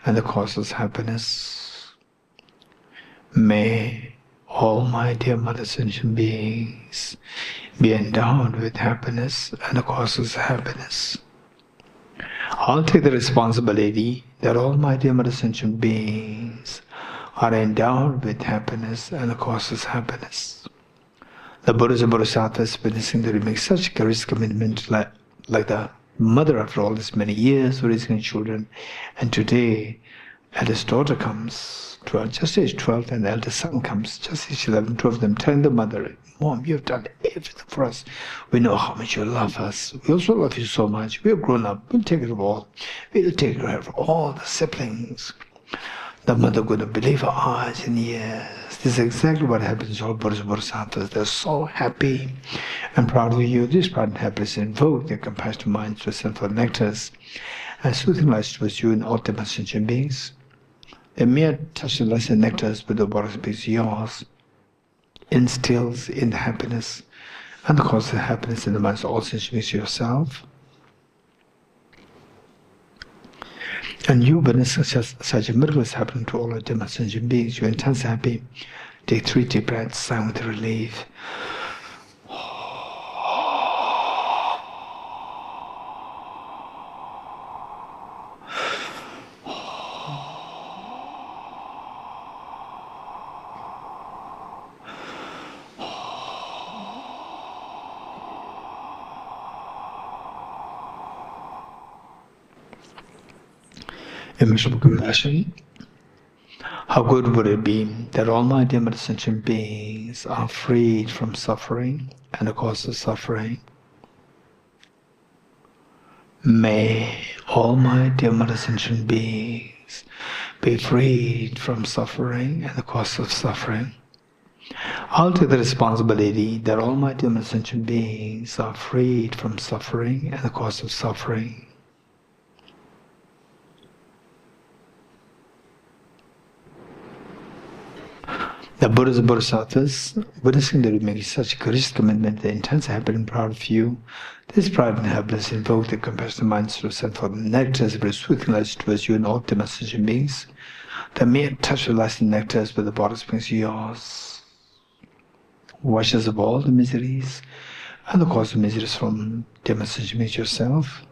[SPEAKER 1] and the causes happiness. May all my dear sentient beings be endowed with happiness and the causes happiness. I'll take the responsibility that all my dear sentient beings are endowed with happiness and the causes happiness. The Buddhas and Bodhisattvas witnessing that we make such courageous commitment, like the mother after all this many years raising children, and today eldest daughter comes, just age 12, and the eldest son comes, just age 11, 12 of them, telling the mother, Mom, you've done everything for us. We know how much you love us. We also love you so much. We're grown up. We'll take care of all. We'll take care of all the siblings. The mother couldn't believe her eyes and ears. This is exactly what happens to all Buddhas and Bodhisattvas. They're so happy and proud of you. This pride and happiness invoke their compassionate minds to sinful nectars and soothing lights towards you and all the sentient beings. The mere touch of lights and nectars with the Buddha's beings yours instills in the happiness and the cause of happiness in the minds of all sentient beings yourself. And you witness such a miracle is happening to all of the sentient beings. You're intensely happy. Take 3 deep breaths, sigh with relief. Immeasurable compassion. How good would it be that all my dear sentient beings are freed from suffering and the cause of suffering? May all my dear sentient beings be freed from suffering and the cause of suffering. I'll take the responsibility that all my dear sentient beings are freed from suffering and the cause of suffering. The Buddhas and Bodhisattvas, witnessing that we make such a courageous commitment, the intense happiness and proud of you, this pride and happiness invoke the compassionate minds to send for the nectars of soothing lights towards you and all the sentient beings. The mere touch of lights and nectars with the Buddha's brings yours. Wash us of all the miseries and the cause of miseries from the sentient beings yourself.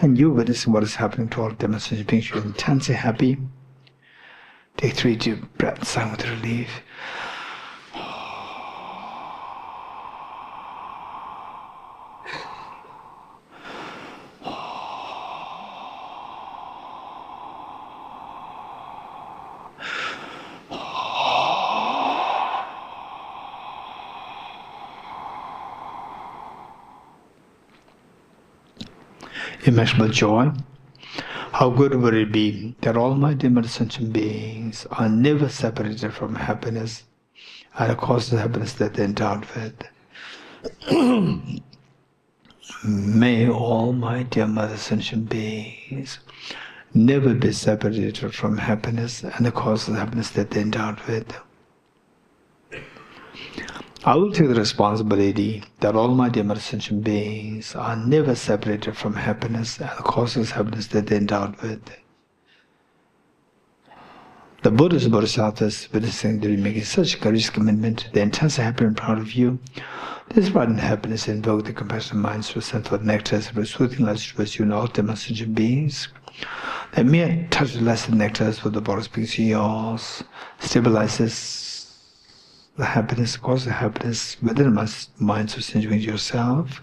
[SPEAKER 1] And you witnessing what is happening to all the sentient beings, you're intensely happy. Take 3 deep breaths, sigh with relief. immeasurable joy. How good would it be that all my dim sentient beings are never separated from happiness and the cause of happiness that they endowed with. May all my dear mother sentient beings never be separated from happiness and the cause of happiness that they endowed with. I will take the responsibility that all my dear sentient beings are never separated from happiness and the causes of happiness that they endowed with. The Buddhist Bodhisattvas witnessing that we making such a courageous commitment, the intense happy and proud of you. This pride and happiness invoke the compassionate minds to send for the nectars of soothing light towards you and all dear sentient beings. The mere touch of blessed nectars with the bodies beings yours stabilizes the happiness, cause of happiness within the minds of sentient beings yourself.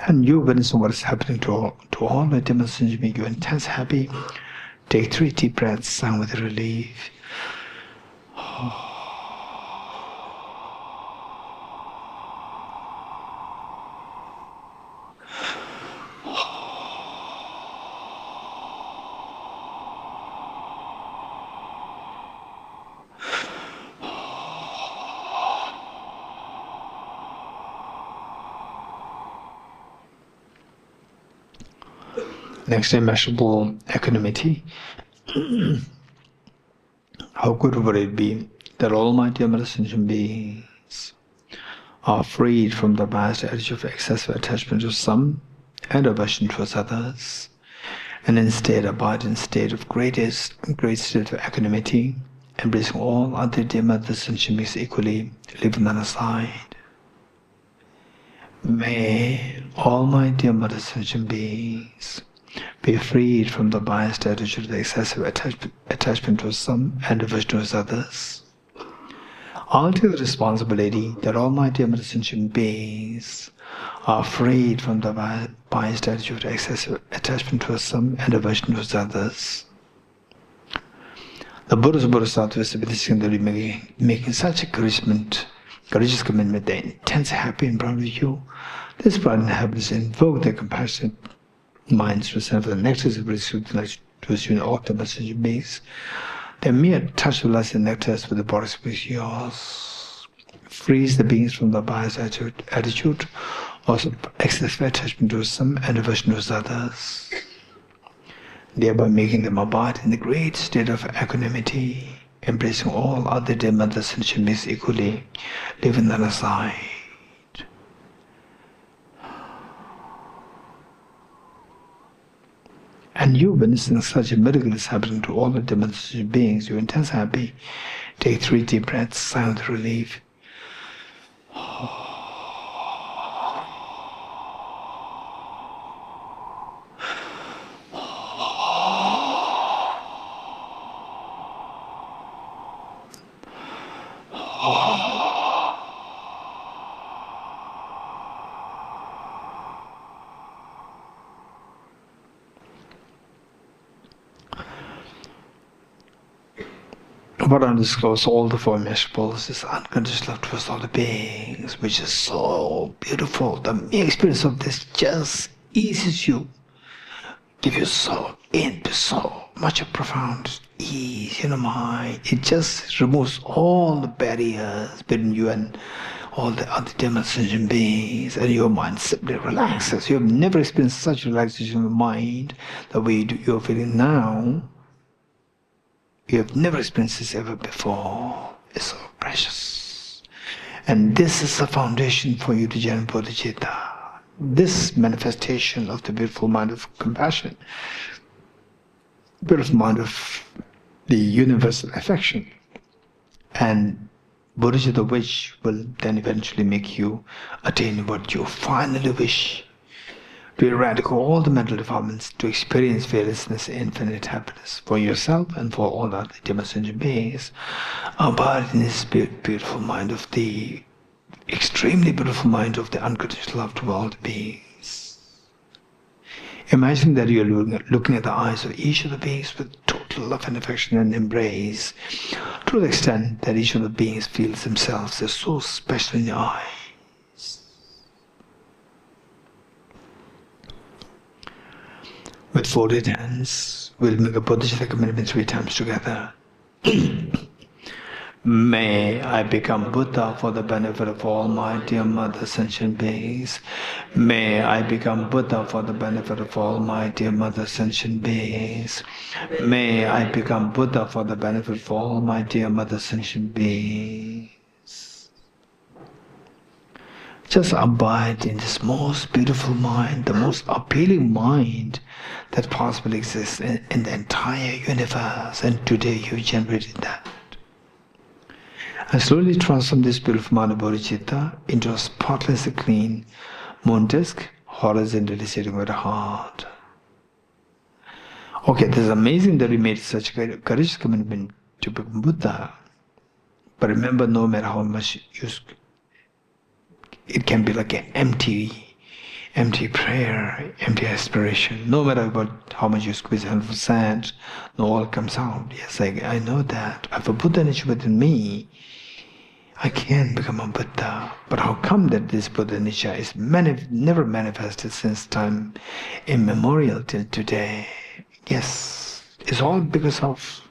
[SPEAKER 1] And you witnessing what is happening to all the dim sentient beings, you're intense happy. Take 3 deep breaths, sound with relief. Next, immeasurable equanimity. How good would it be that all my dear sentient beings are freed from the biased attitude of excessive attachment to some and aversion towards others, and instead abide in a state of great state of equanimity, embracing all other dear sentient beings equally, leaving none aside. May all my dear sentient beings be freed from the biased attitude of the excessive attachment to some and aversion towards others. I'll take the responsibility that all my dear sentient beings are freed from the biased attitude of excessive attachment to some and aversion towards others. The Buddha's Bodhisattvas witnessing that we making such a courageous commitment, the intense happy and proud of you. This pride and happiness invoke their compassionate minds to send for the nectars of received light towards you and all the sentient beings. The mere touch of light and nectars with the bodies with yours frees the beings from the biased attitude, also excessive attachment to some and aversion to others, thereby making them abide in the great state of equanimity, embracing all other dear mother sentient beings equally, leaving none aside. And you witnessing such a miracle is happening to all the demonstrated beings, you're intense happy. Take 3 deep breaths, silent relief. What underscores all the 4 immeasurables is this unconditional love towards all the beings, which is so beautiful. The mere experience of this just eases you, gives you so much of profound ease in the mind. It just removes all the barriers between you and all the other demonstration beings, and your mind simply relaxes. You have never experienced such relaxation of the mind the way you're feeling now. You have never experienced this ever before. It's so precious. And this is the foundation for you to generate bodhicitta. This manifestation of the beautiful mind of compassion, beautiful mind of the universal affection, and bodhicitta, which will then eventually make you attain what you finally wish, to eradicate all the mental defilements, to experience fearlessness, infinite happiness for yourself and for all other sentient beings. Abide in this beautiful mind of the extremely beautiful mind of the unconditional love to all the beings. Imagine that you are looking at the eyes of each of the beings with total love and affection and embrace, to the extent that each of the beings feels themselves as so special in your eyes. With folded hands, we'll make a Bodhisattva commitment 3 times together. May I become Buddha for the benefit of all my dear Mother sentient beings. May I become Buddha for the benefit of all my dear Mother sentient beings. May I become Buddha for the benefit of all my dear Mother sentient beings. Just abide in this most beautiful mind, the most appealing mind that possibly exists in the entire universe, and today you generated that. And slowly transform this beautiful mind of bodhicitta into a spotlessly clean moon disk, horizontally sitting with a heart. Okay, this is amazing that we made such a courageous commitment to become Buddha. But remember, no matter how much it can be like an empty prayer, empty aspiration. No matter how much you squeeze a handful of sand, no oil comes out. Yes, I know that. I have a Buddha nature within me. I can become a Buddha. But how come that this Buddha nature is never manifested since time immemorial till today? Yes, it's all because of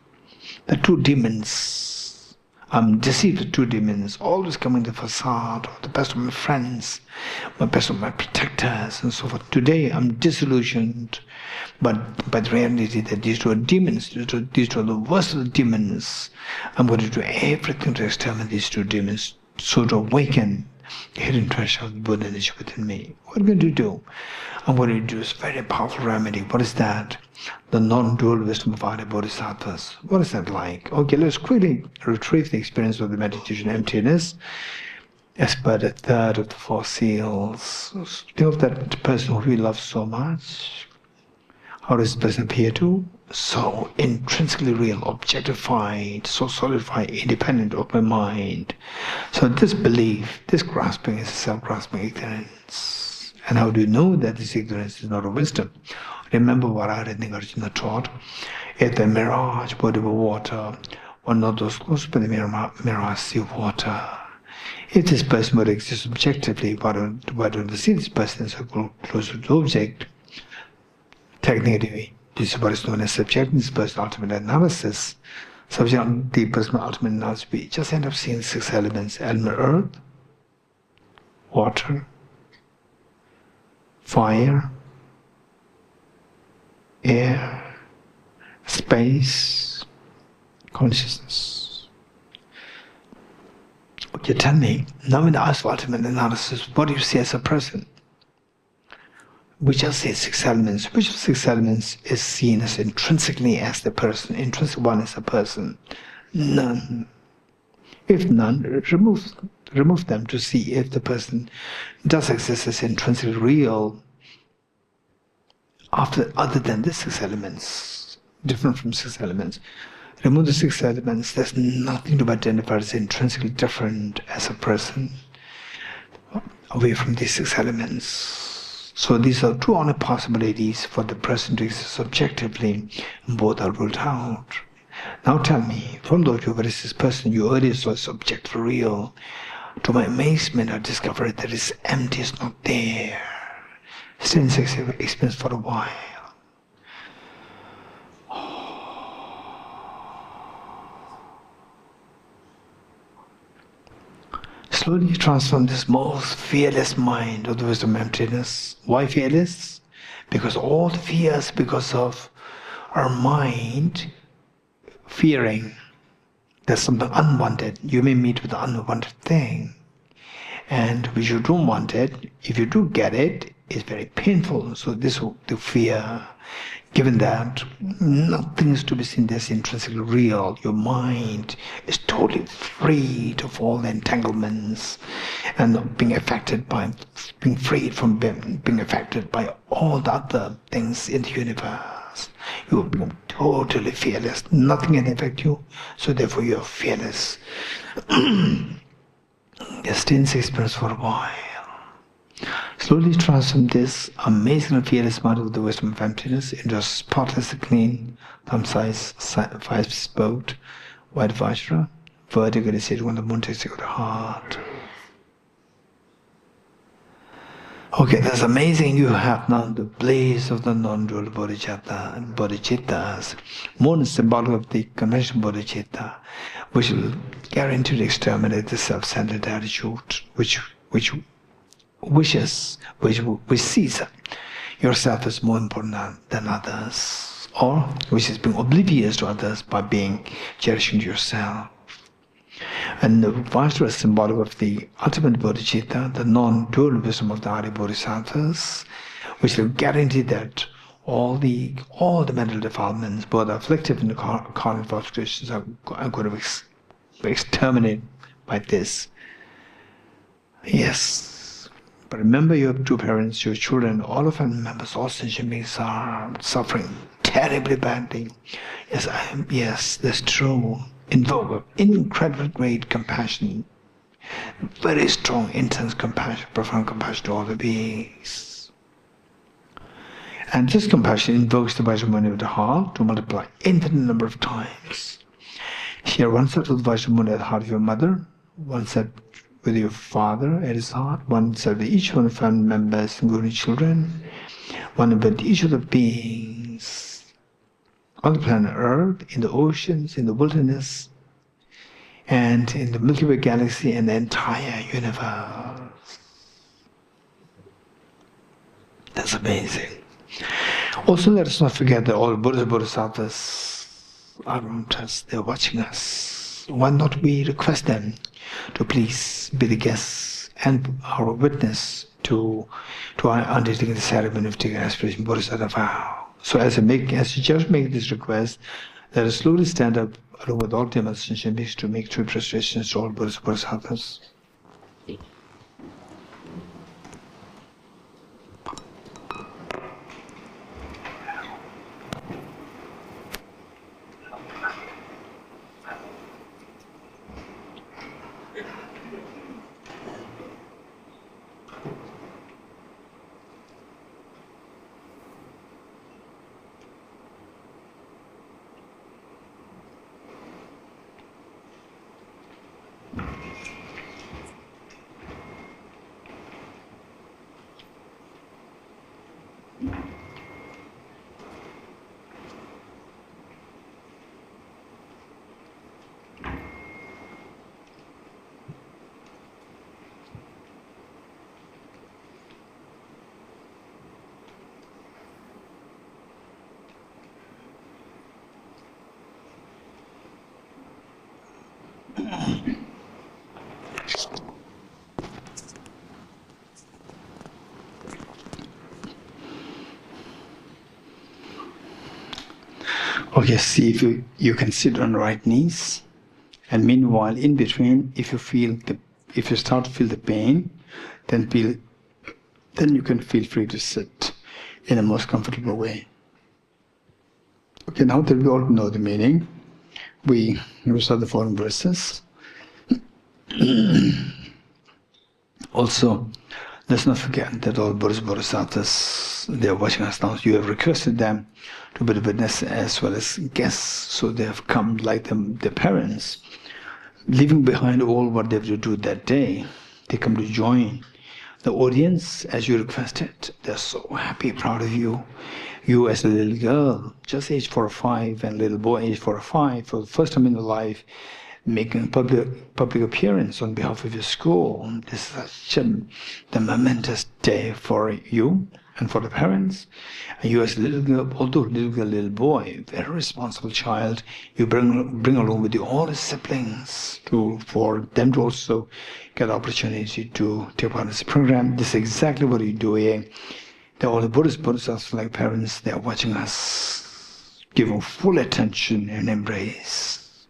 [SPEAKER 1] the 2 demons. I'm deceived with 2 demons, always coming to the facade of the best of my friends, best of my protectors, and so forth. Today I'm disillusioned, but by the reality that these 2 are demons, these 2 are the worst of the demons. I'm going to do everything to exterminate these 2 demons, so to awaken the hidden treasure of the Buddha nature within me. What I'm going to do? I'm going to do a very powerful remedy. What is that? The non-dual wisdom of our bodhisattvas. What is that like? Okay, let's quickly retrieve the experience of the meditation emptiness as per the 3rd of the 4 seals. Think of that person who we love so much. How does this person appear to? So intrinsically real, objectified, so solidified, independent of my mind. So this belief, this grasping is self-grasping ignorance. And how do you know that this ignorance is not a wisdom? Remember what Arjuna taught. If the mirage body of water, one of those close to the mirage see water. If this person would exist objectively, why don't we see this person so close to the object? Technically, this is what is known as subjective personal ultimate analysis. Subjective personal ultimate analysis, we just end up seeing 6 elements: element earth, water, fire, air, space, consciousness. Okay, tell me, now in the ultimate analysis, what do you see as a person? We just say 6 elements. Which of 6 elements is seen as intrinsically as the person? Intrinsic one is a person. None. If none, remove them to see if the person does exist as intrinsically real other than the 6 elements, different from 6 elements. Remove the 6 elements, there's nothing to be identified as intrinsically different as a person away from these 6 elements. So these are 2 only possibilities for the person to exist objectively. Both are ruled out. Now tell me, from Dorji, what is this person you earlier saw as object for real? To my amazement, I discovered that it's empty, it's not there. Still in experience for a while. Slowly transform this most fearless mind of the wisdom of emptiness. Why fearless? Because all the fears, because of our mind fearing there's something unwanted. You may meet with an unwanted thing, and which you don't want it. If you do get it, it's very painful. So this the fear. Given that nothing is to be seen as intrinsically real, your mind is totally free of all the entanglements and being affected by, being freed from being affected by all the other things in the universe. You will become totally fearless. Nothing can affect you, so therefore you are fearless. Stay in this experience for a while. Slowly transform this amazing and fearless mind of the wisdom of emptiness into a spotless, clean, thumb-sized, 5-spoked white vajra, vertically seated on the moon takes you to the heart. Okay, that's amazing. You have now the blaze of the non-dual bodhicittas, more symbolic of the conventional bodhicitta, which will guarantee to exterminate the self-centered attitude, which sees yourself as more important than others, or which is being oblivious to others by being cherishing yourself. And the vice versa symbolic of the ultimate bodhicitta, the non-dual wisdom of the Ari Bodhisattvas, which will guarantee that all the mental defilements, both afflictive and carnal frustrations, are going to be exterminated by this. Yes. But remember, you have two parents, your children, all of them members, all sentient beings are suffering terribly badly. Yes, that's true. Invoke incredible great compassion, very strong, intense compassion, profound compassion to all the beings. And this compassion invokes the Vajramuni of the heart to multiply infinite number of times. Here, one set with Vajramuni at the heart of your mother, one set with your father at his heart, one set with each one of the family members, including children, one with each of the beings on the planet Earth, in the oceans, in the wilderness, and in the Milky Way galaxy and the entire universe. That's amazing. Also, let us not forget that all Buddhas and Bodhisattvas are around us, they're watching us. Why not we request them to please be the guests and our witness to our undertaking the ceremony of taking aspiration Bodhisattva vow. So as you just make this request, let us slowly stand up along with all the sentient beings to make true prostrations to all Buddhas and Bodhisattvas. Okay, see if you can sit on the right knees, and meanwhile, in between, if you start to feel the pain, then you can feel free to sit in a most comfortable way. Okay, now that we all know the meaning, we recite the following verses. Also, let's not forget that all Buddhas and Bodhisattvas, they are watching us now. You have requested them to be the witness as well as guests, so they have come like their parents, leaving behind all what they have to do that day. They come to join the audience as you requested. They're so happy, proud of you. You as a little girl, just aged 4 or 5, and little boy aged 4 or 5, for the first time in your life, making a public appearance on behalf of your school. This is such the momentous day for you and for the parents. And you as a little girl, although little boy, very responsible child, you bring along with you all the siblings for them to also get the opportunity to take part in this program. This is exactly what you're doing. All the Buddhist Bodhisattvas, like parents, they are watching us, giving full attention and embrace,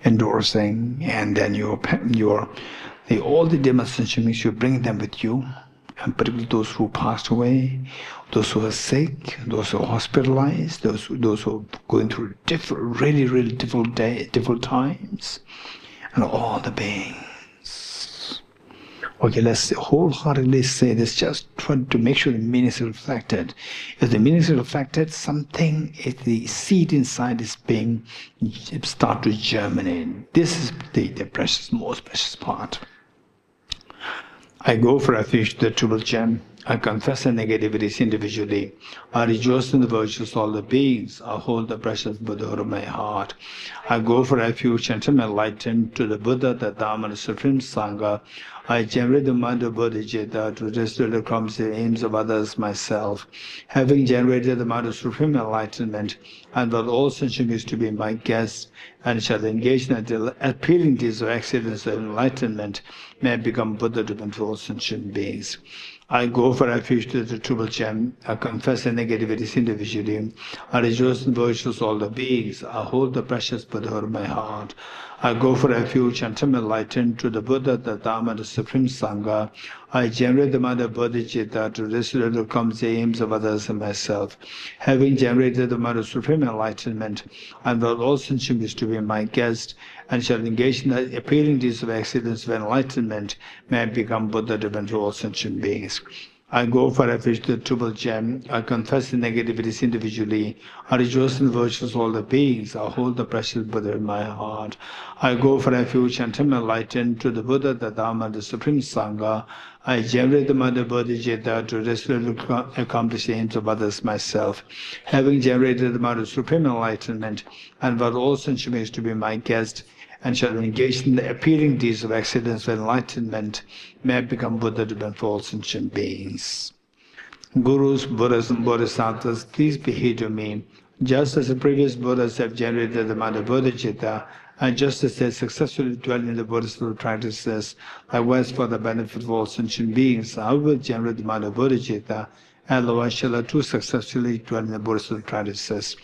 [SPEAKER 1] endorsing, and then all the demonstration means you bring them with you, and particularly those who passed away, those who are sick, those who are hospitalized, those who are going through really difficult times, and all the beings. Okay, let's wholeheartedly say this, just try to make sure the meaning is reflected. If the meaning is reflected, something, if the seed inside is being start to germinate. This is the most precious part. I go for refuge to the triple gem I confess the negativities individually. I rejoice in the virtues of all the beings. I hold the precious Buddha in my heart. I go for refuge and am enlightened to the Buddha, the Dhamma, and the Supreme Sangha. I generate the mind of Bodhicitta to restore the clumsy aims of others, myself. Having generated the mind of Supreme Enlightenment, and that all sentient beings to be my guests, and shall engage in the appealing deeds of accidents of enlightenment, may I become Buddha to all sentient beings. I go for refuge to the Triple Gem. I confess the negativities individually. I rejoice in the virtues of all the beings. I hold the precious Buddha in my heart. I go for refuge and am enlightened to the Buddha, the Dhamma, the Supreme Sangha. I generate the mind of Bodhicitta to restore the clumsy aims of others and myself. Having generated the mind of Supreme Enlightenment, I will all sentient beings to be my guest, and shall engage in the appealing deeds of accidents of enlightenment, may I become Buddha to all sentient beings. I go for refuge to the Triple Gem. I confess the negativities individually. I rejoice in the virtues of all the beings. I hold the precious Buddha in my heart. I go for refuge and am enlightened to the Buddha, the Dhamma, the Supreme Sangha. I generate the mind of Bodhicitta to restore the accomplished aims of others, myself. Having generated the mind of Supreme Enlightenment, and what all sentient beings to be my guest, and shall engage in the appealing deeds of accidents of enlightenment, may I become Buddha to benefit all sentient beings. Gurus, Buddhas, and Bodhisattvas, please be here to me. Just as the previous Buddhas have generated the mind of Bodhicitta, and just as they successfully dwell in the Bodhisattva practices, likewise for the benefit of all sentient beings, I will generate the mind of Bodhicitta, and likewise shall I too successfully dwell in the Bodhisattva practices.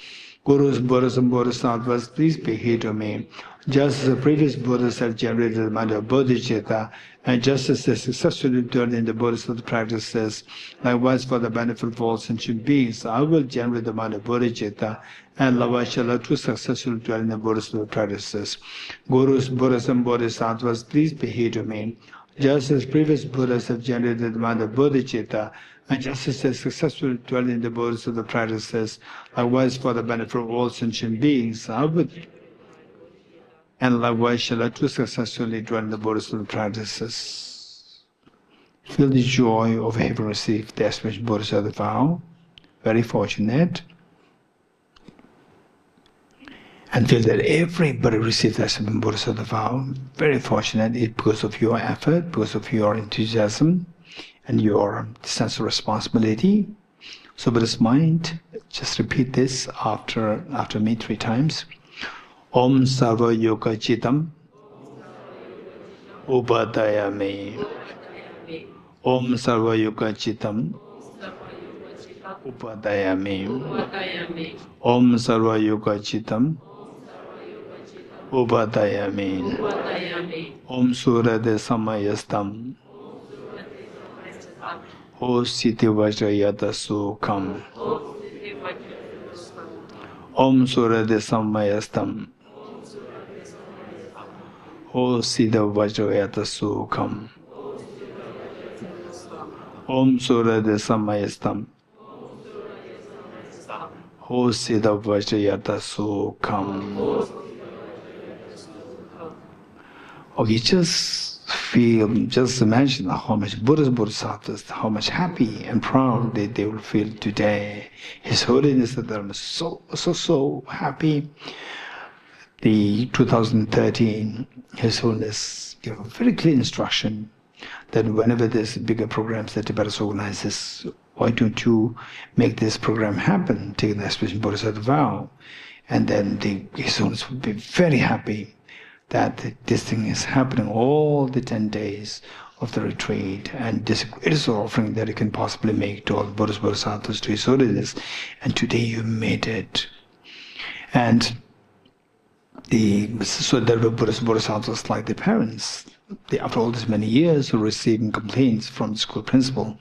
[SPEAKER 1] Gurus, Buddhas, and Bodhisattvas, please be here to me. Just as the previous Buddhas have generated the mind of Bodhicitta, and just as they successfully dwell in the Bodhisattva practices, likewise for the benefit of all sentient beings, I will generate the mind of Bodhicitta, and likewise shall I too successfully dwell in the Bodhisattva practices. Gurus, Buddhas, and Bodhisattvas, please be here to me. Just as previous Buddhas have generated the mind of Bodhicitta, and just as they successfully dwell in the Bodhisattva practices, likewise for the benefit of all sentient beings, I would, and likewise shall I too successfully dwell in the Bodhisattva practices. Feel the joy of having received the aspiration Bodhisattva vow. Very fortunate. And feel that everybody received the aspiration Bodhisattva vow. Very fortunate. It's because of your effort, because of your enthusiasm, and your sense of responsibility. So Buddha's mind, just repeat this after me 3 times. Om Sarva Yoga Chitam Upadayami. Om Sarva Yoga Chitam Upadayami. Om Sarva Yoga Chitam Upadayami. Om Surade Samayastam O Siti Vajrayata Sukham. Om Surade Samayastam O Sita Vajrayata Sukham. Om Surade Samayastam O Sita Vajrayata Sukham. Okay, just feel, just imagine how much Buddhas, Bodhisattvas, how much happy and proud they will feel today. His Holiness the Dharma is so happy. The 2013, His Holiness gave a very clear instruction that whenever there's bigger programs that Tibet organizes, why don't you make this program happen, taking the aspiration Bodhisattva vow? And then His Holiness would be very happy that this thing is happening all the 10 days of the retreat, and this greatest offering that you can possibly make to all the Buddhas, Bodhisattvas, to His Holiness. And today you made it. And so there were Buddhas, Bodhisattvas like the parents. They, after all these many years, were receiving complaints from the school principal.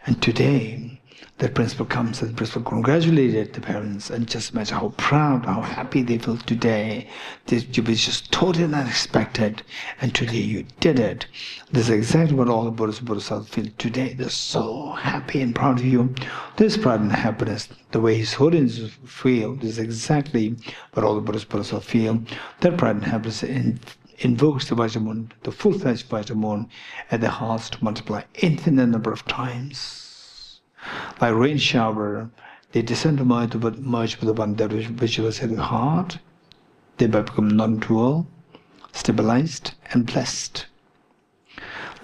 [SPEAKER 1] And today, the principal comes and the principal congratulated the parents, and just imagine how proud, how happy they feel today. It was just totally unexpected, and today you did it. This is exactly what all the Buddhas and Bodhisattvas feel today. They're so happy and proud of you. This pride and happiness, the way His Holiness feel, is exactly what all the Buddhas and Bodhisattvas feel. That pride and happiness invokes the Vajramoon, the full-fledged Vajramoon, at the hearts to multiply infinite number of times. Like rain shower, they descend to merge with the one that which was at the heart. They become non-dual, stabilized, and blessed.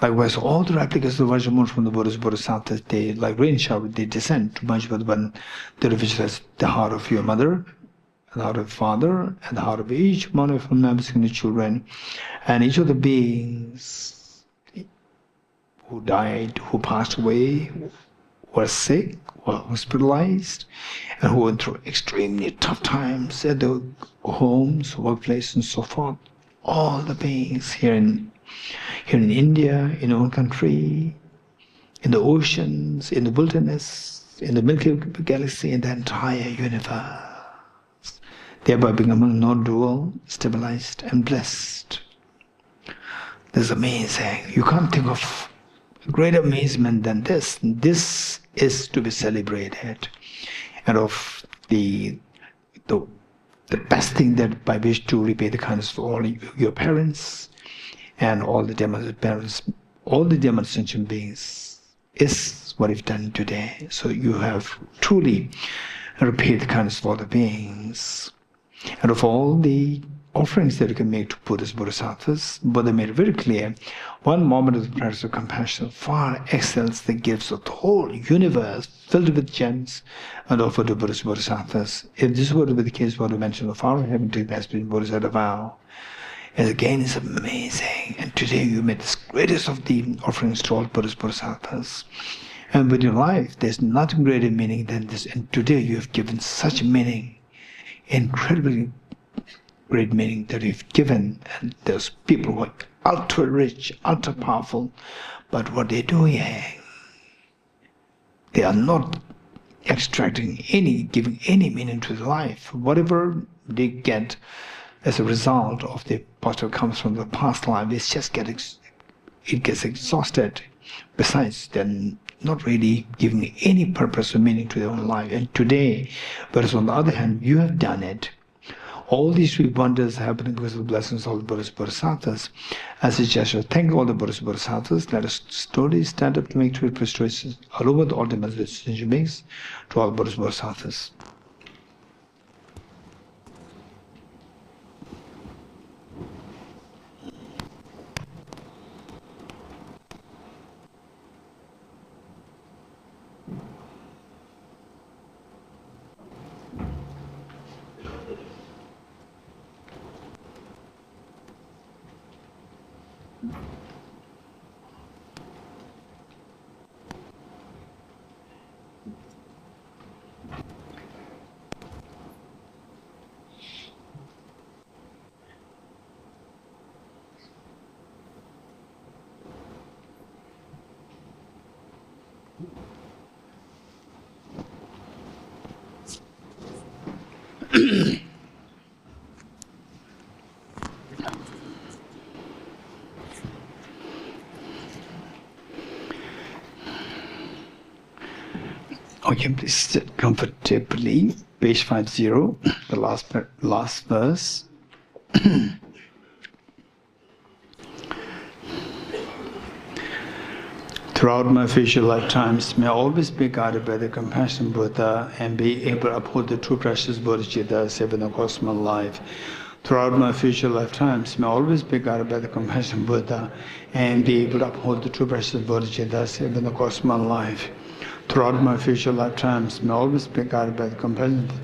[SPEAKER 1] Likewise, all the replicas of Vajramoon from the Buddhas, Bodhisattvas, they, like rain shower, they descend to merge with one that which is the heart of your mother, and the heart of father, and the heart of each one of your members and the children, and each of the beings who died, who passed away, were sick, were hospitalized, and who went through extremely tough times at their homes, workplace, and so forth. All the beings here in India, in our country, in the oceans, in the wilderness, in the Milky Way galaxy, in the entire universe, thereby becoming non-dual, stabilized, and blessed. This is amazing. You can't think of great amazement than this. This is to be celebrated, and of the best thing that by which to repay the kindness of all your parents and all the parents, all the sentient beings, is what you've done today. So you have truly repaid the kindness of all the beings, and of all the offerings that you can make to Buddhas, Bodhisattvas. Buddha made it very clear, one moment of the practice of compassion far excels the gifts of the whole universe filled with gems and offered to Buddhas, Bodhisattvas. If this were to be the case, what we mentioned of our having taken the aspiration Bodhisattva vow, and again is amazing. And today you made this greatest of the offerings to all Buddhas, Bodhisattvas. And with your life, there's nothing greater meaning than this. And today you have given such meaning, incredibly great meaning that you've given. And there's people who are ultra rich, ultra powerful, but what they're doing, they are not extracting giving any meaning to their life. Whatever they get as a result of the positive comes from the past life, it gets exhausted. Besides, they're not really giving any purpose or meaning to their own life. And today, whereas on the other hand, you have done it. All these three wonders happening because of the blessings of the Buddhas, Bodhisattvas. As a gesture, thank all the Buddhas, Bodhisattvas. Let us slowly stand up to make true restorations all over the ultimate sentient beings, to all Buddhas, Bodhisattvas. Okay, please sit comfortably. Page 50, the last verse. Throughout my future lifetimes, may I always be guided by the compassionate Buddha and be able to uphold the true precious Bodhicitta saving the course of my life. Throughout my future lifetimes, may I always be guided by the compassionate Buddha and be able to uphold the true precious Bodhicitta saving the course of my life. Throughout my future lifetimes, may I always be guided by the compassionate Buddha.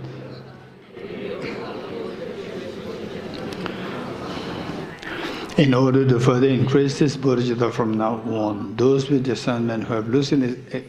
[SPEAKER 1] In order to further increase this Bodhicitta from now on, those with discernment who have loosened it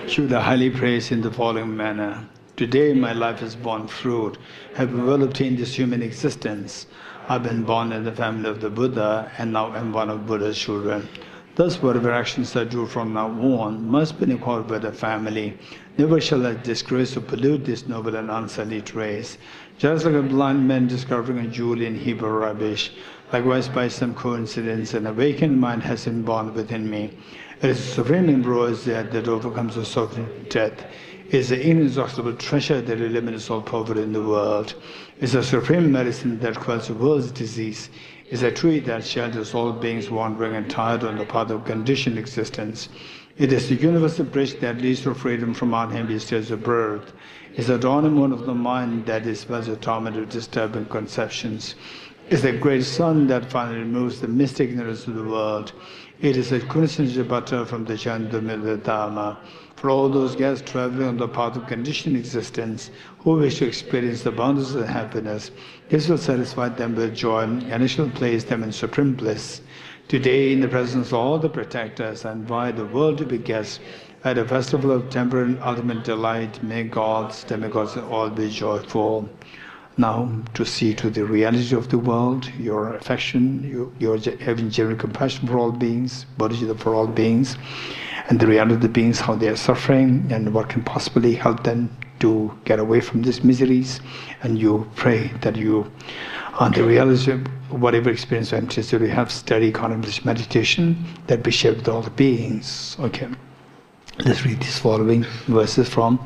[SPEAKER 1] should highly praise in the following manner. Today my life has borne fruit, having well obtained this human existence. I've been born in the family of the Buddha, and now am one of Buddha's children. Thus, whatever actions I do from now on must be in accord with the family. Never shall I disgrace or pollute this noble and unsullied race. Just like a blind man discovering a jewel in heap of rubbish, likewise by some coincidence an awakened mind has been born within me. It is a supreme ambrosia that overcomes the suffering death. It is the inexhaustible treasure that eliminates all poverty in the world. It is a supreme medicine that quells the world's disease. is a tree that shelters all beings wandering and tired on the path of conditioned existence. It is the universal bridge that leads to freedom from unhappy states of birth. It is the dawning moon of the mind that dispels the torment of disturbing conceptions. It is the great sun that finally removes the mystic ignorance of the world. It is a quintessential butter from the Chenmo of the Dharma. For all those guests traveling on the path of conditioned existence who wish to experience the boundless of happiness, this will satisfy them with joy and it shall place them in supreme bliss. Today, in the presence of all the protectors, I invite the world to be guests at a festival of temporary and ultimate delight. May gods, demigods, all be joyful. Now, to see to the reality of the world, your affection, your having genuine compassion for all beings, Dorji for all beings, and the reality of the beings, how they are suffering, and what can possibly help them to get away from these miseries. And you pray that you, on the reality of whatever experience of emptiness, you have steady contemplative meditation that be shared with all the beings. Okay, let's read these following verses from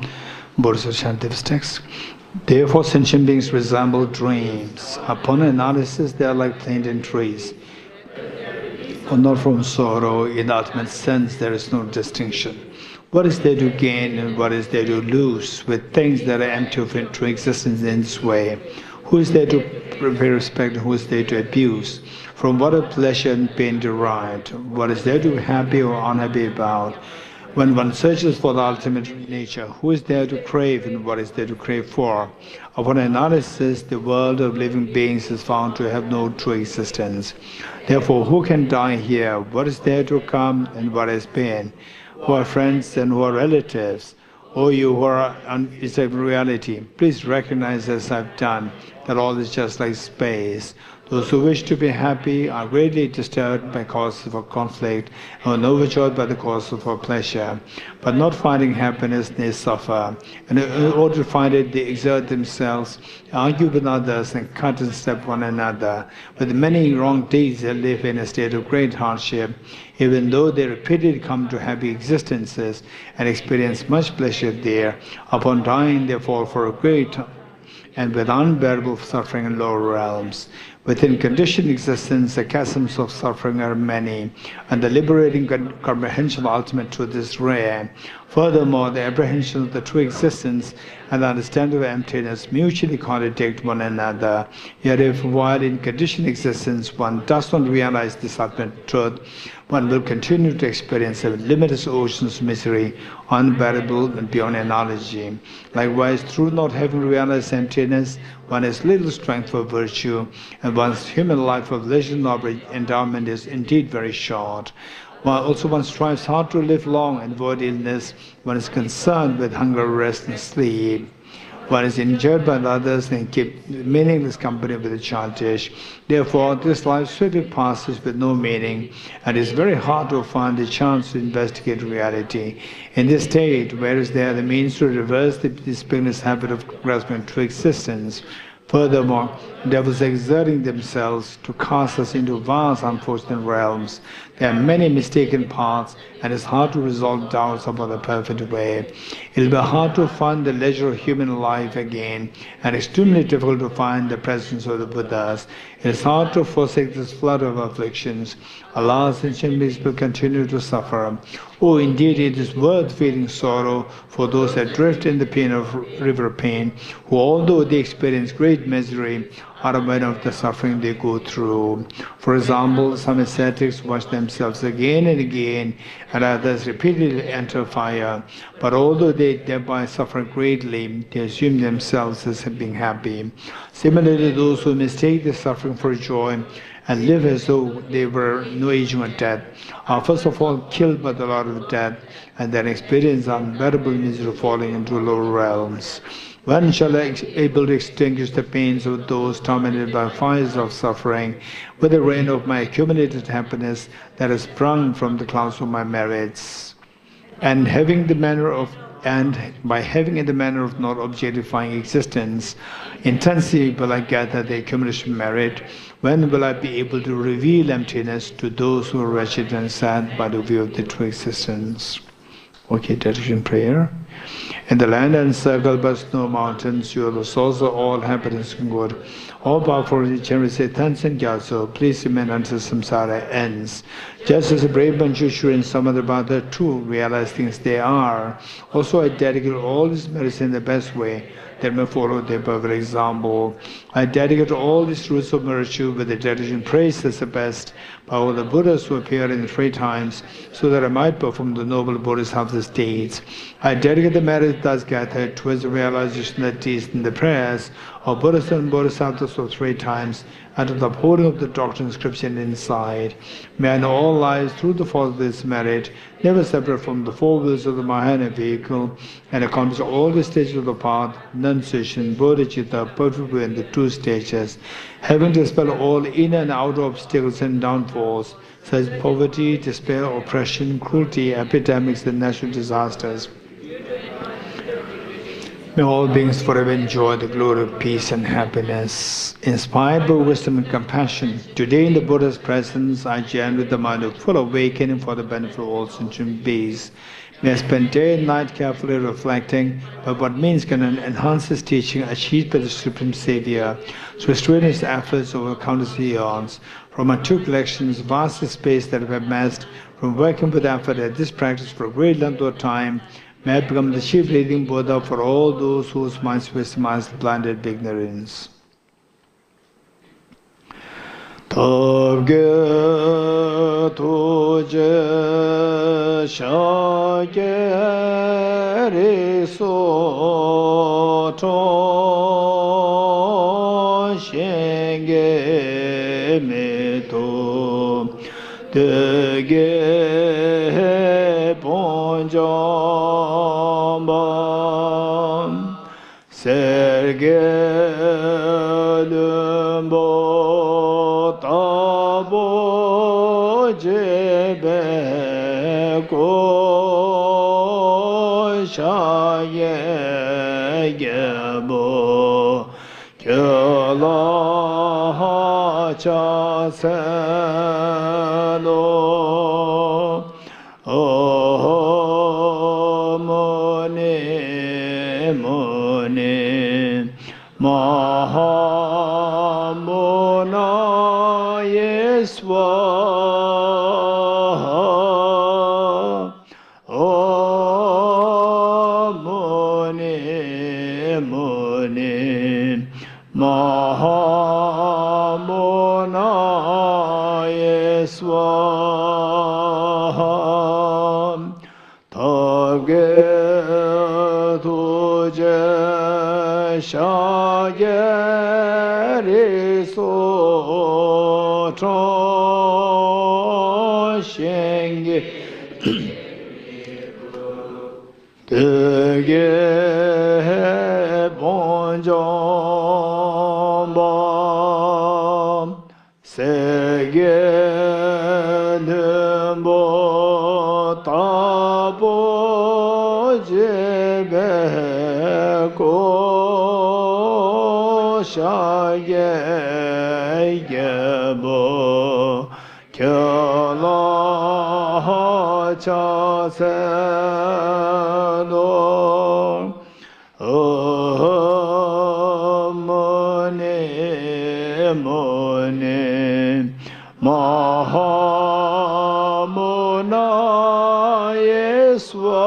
[SPEAKER 1] Bodhisattva Shanti's text. Therefore, sentient beings resemble dreams. Upon analysis, they are like plantain trees. For not from sorrow, in the ultimate sense, there is no distinction. What is there to gain and what is there to lose with things that are empty of true existence in this way? Who is there to pay respect and who is there to abuse? From what are pleasure and pain derived? What is there to be happy or unhappy about? When one searches for the ultimate nature, who is there to crave and what is there to crave for? Upon analysis, the world of living beings is found to have no true existence. Therefore, who can die here? What is there to come and what has been? Who are friends and who are relatives? O you who are undeserved reality, please recognize, as I've done, that all is just like space. Those who wish to be happy are greatly disturbed by causes of conflict and overjoyed by the causes of pleasure. But not finding happiness, they suffer. And in order to find it, they exert themselves, argue with others, and cut and step one another. With many wrong deeds, they live in a state of great hardship, even though they repeatedly come to happy existences and experience much pleasure there. Upon dying, they fall for a great and with unbearable suffering in lower realms. Within conditioned existence, the chasms of suffering are many, and the liberating comprehension of ultimate truth is rare. Furthermore, the apprehension of the true existence and the understanding of emptiness mutually contradict one another. Yet if while in conditioned existence one does not realize this ultimate truth, one will continue to experience limitless oceans of misery, unbearable and beyond analogy. Likewise, through not having realized emptiness, one has little strength for virtue, and one's human life of leisure and endowment is indeed very short. While also one strives hard to live long and avoid illness, one is concerned with hunger, rest, and sleep. One is injured by others and keep meaningless company with the childish. Therefore, this life swiftly passes with no meaning, and it is very hard to find the chance to investigate reality. In this state, where is there the means to reverse this beginner's habit of grasping to existence? Furthermore, devils are exerting themselves to cast us into vast unfortunate realms. There are many mistaken paths, and it is hard to resolve doubts about the perfect way. It will be hard to find the leisure of human life again, and extremely difficult to find the presence of the Buddhas. It is hard to forsake this flood of afflictions. Alas, sentient beings will continue to suffer. Oh, indeed, it is worth feeling sorrow for those that drift in the pain of river pain, who, although they experience great misery, are aware of the suffering they go through. For example, some ascetics wash themselves again and again, and others repeatedly enter fire. But although they thereby suffer greatly, they assume themselves as being happy. Similarly, those who mistake the suffering for joy and live as though they were no aging or death are first of all killed by the Lord of death, and then experience unbearable misery falling into lower realms. When shall I be able to extinguish the pains of those tormented by fires of suffering with the rain of my accumulated happiness that has sprung from the clouds of my merits? And by having in the manner of not objectifying existence, intensely will I gather the accumulation merit. When will I be able to reveal emptiness to those who are wretched and sad by the view of the true existence? Okay, dedication prayer. In the land encircled by snow mountains, you are the source of all happiness and good. All powerful Chenmo say thanks and gyatso, please remain until samsara ends. Just as a brave Manchushri and some other Bhata too realize things they are, also I dedicate all this medicine in the best way that may follow their perfect example. I dedicate all these roots of virtue with the dedication praise as the best by all the Buddhas who appear in the 3 times, so that I might perform the noble Bodhisattva states. I dedicate the merit thus gathered towards the realization that is in the prayers of Buddhas and Bodhisattvas of 3 times, and to the upholding of the doctrine, scripture, and insight. May I know all lives through the force of this merit, never separate from the 4 wheels of the Mahayana vehicle, and accomplish all the stages of the path, renunciation, bodhicitta, perfect will, and the 2 stages, having to dispel all inner and outer obstacles and downfalls, such as poverty, despair, oppression, cruelty, epidemics, and natural disasters. May all beings forever enjoy the glory of peace and happiness. Inspired by wisdom and compassion, today in the Buddha's presence, I join with the mind of full awakening for the benefit of all sentient beings. May I spend day and night carefully reflecting by what means can enhance his teaching achieved by the Supreme Savior through strenuous efforts over countless eons. From my 2 collections, vast space that I have amassed from working with effort at this practice for a great length of time, may I become the chief leading Buddha for all those whose minds were blinded by ignorance. Tabge tuje shageri so to shenge me to dege ponjamba serge lumbo tabo jebe ko shaye gebo kyola cha sano Mahamona Yeswa Muni Mahamona Yeswa Tage tuje shageri so to shenge dege bonjomba sege lumbo tabo jebe ko shaye gebo kyola cha sano muni mahamuna yeswa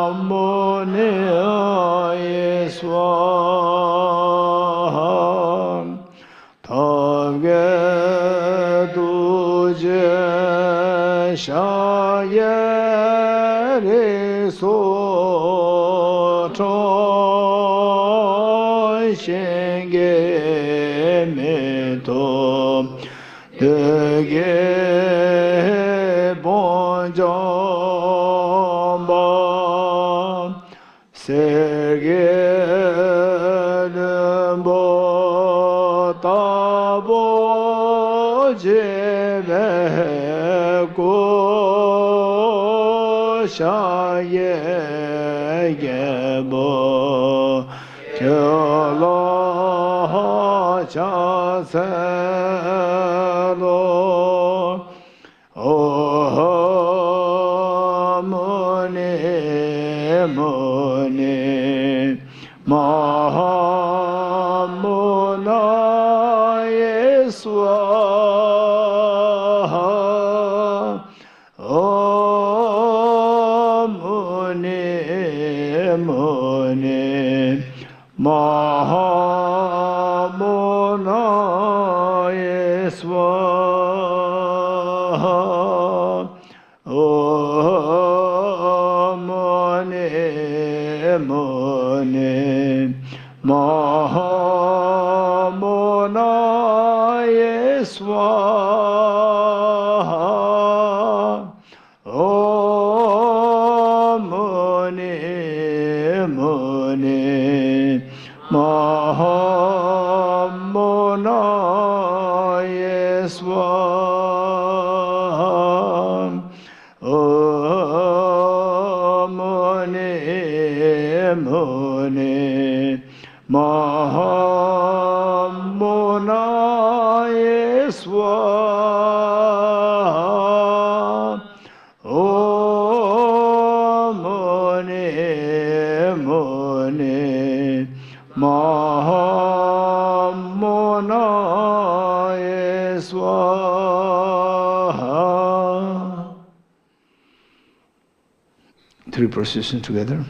[SPEAKER 1] Mahamuni Yeswa Tage tuje shayeri so to shenge me to dege bonjomba serge lumbo tabo jebe ko shaye gebo
[SPEAKER 3] Chelo Chaselo Muni Muni Mahamuna Yeswa Muni Muni Mahamuna Yeswa Muni Muni Mahamuna Yeswa Muni Muni Mahamuna Yeswa Muni Muni Mahamuna Yeswa Muni Muni Mahamuna Yeswa. Three processions together.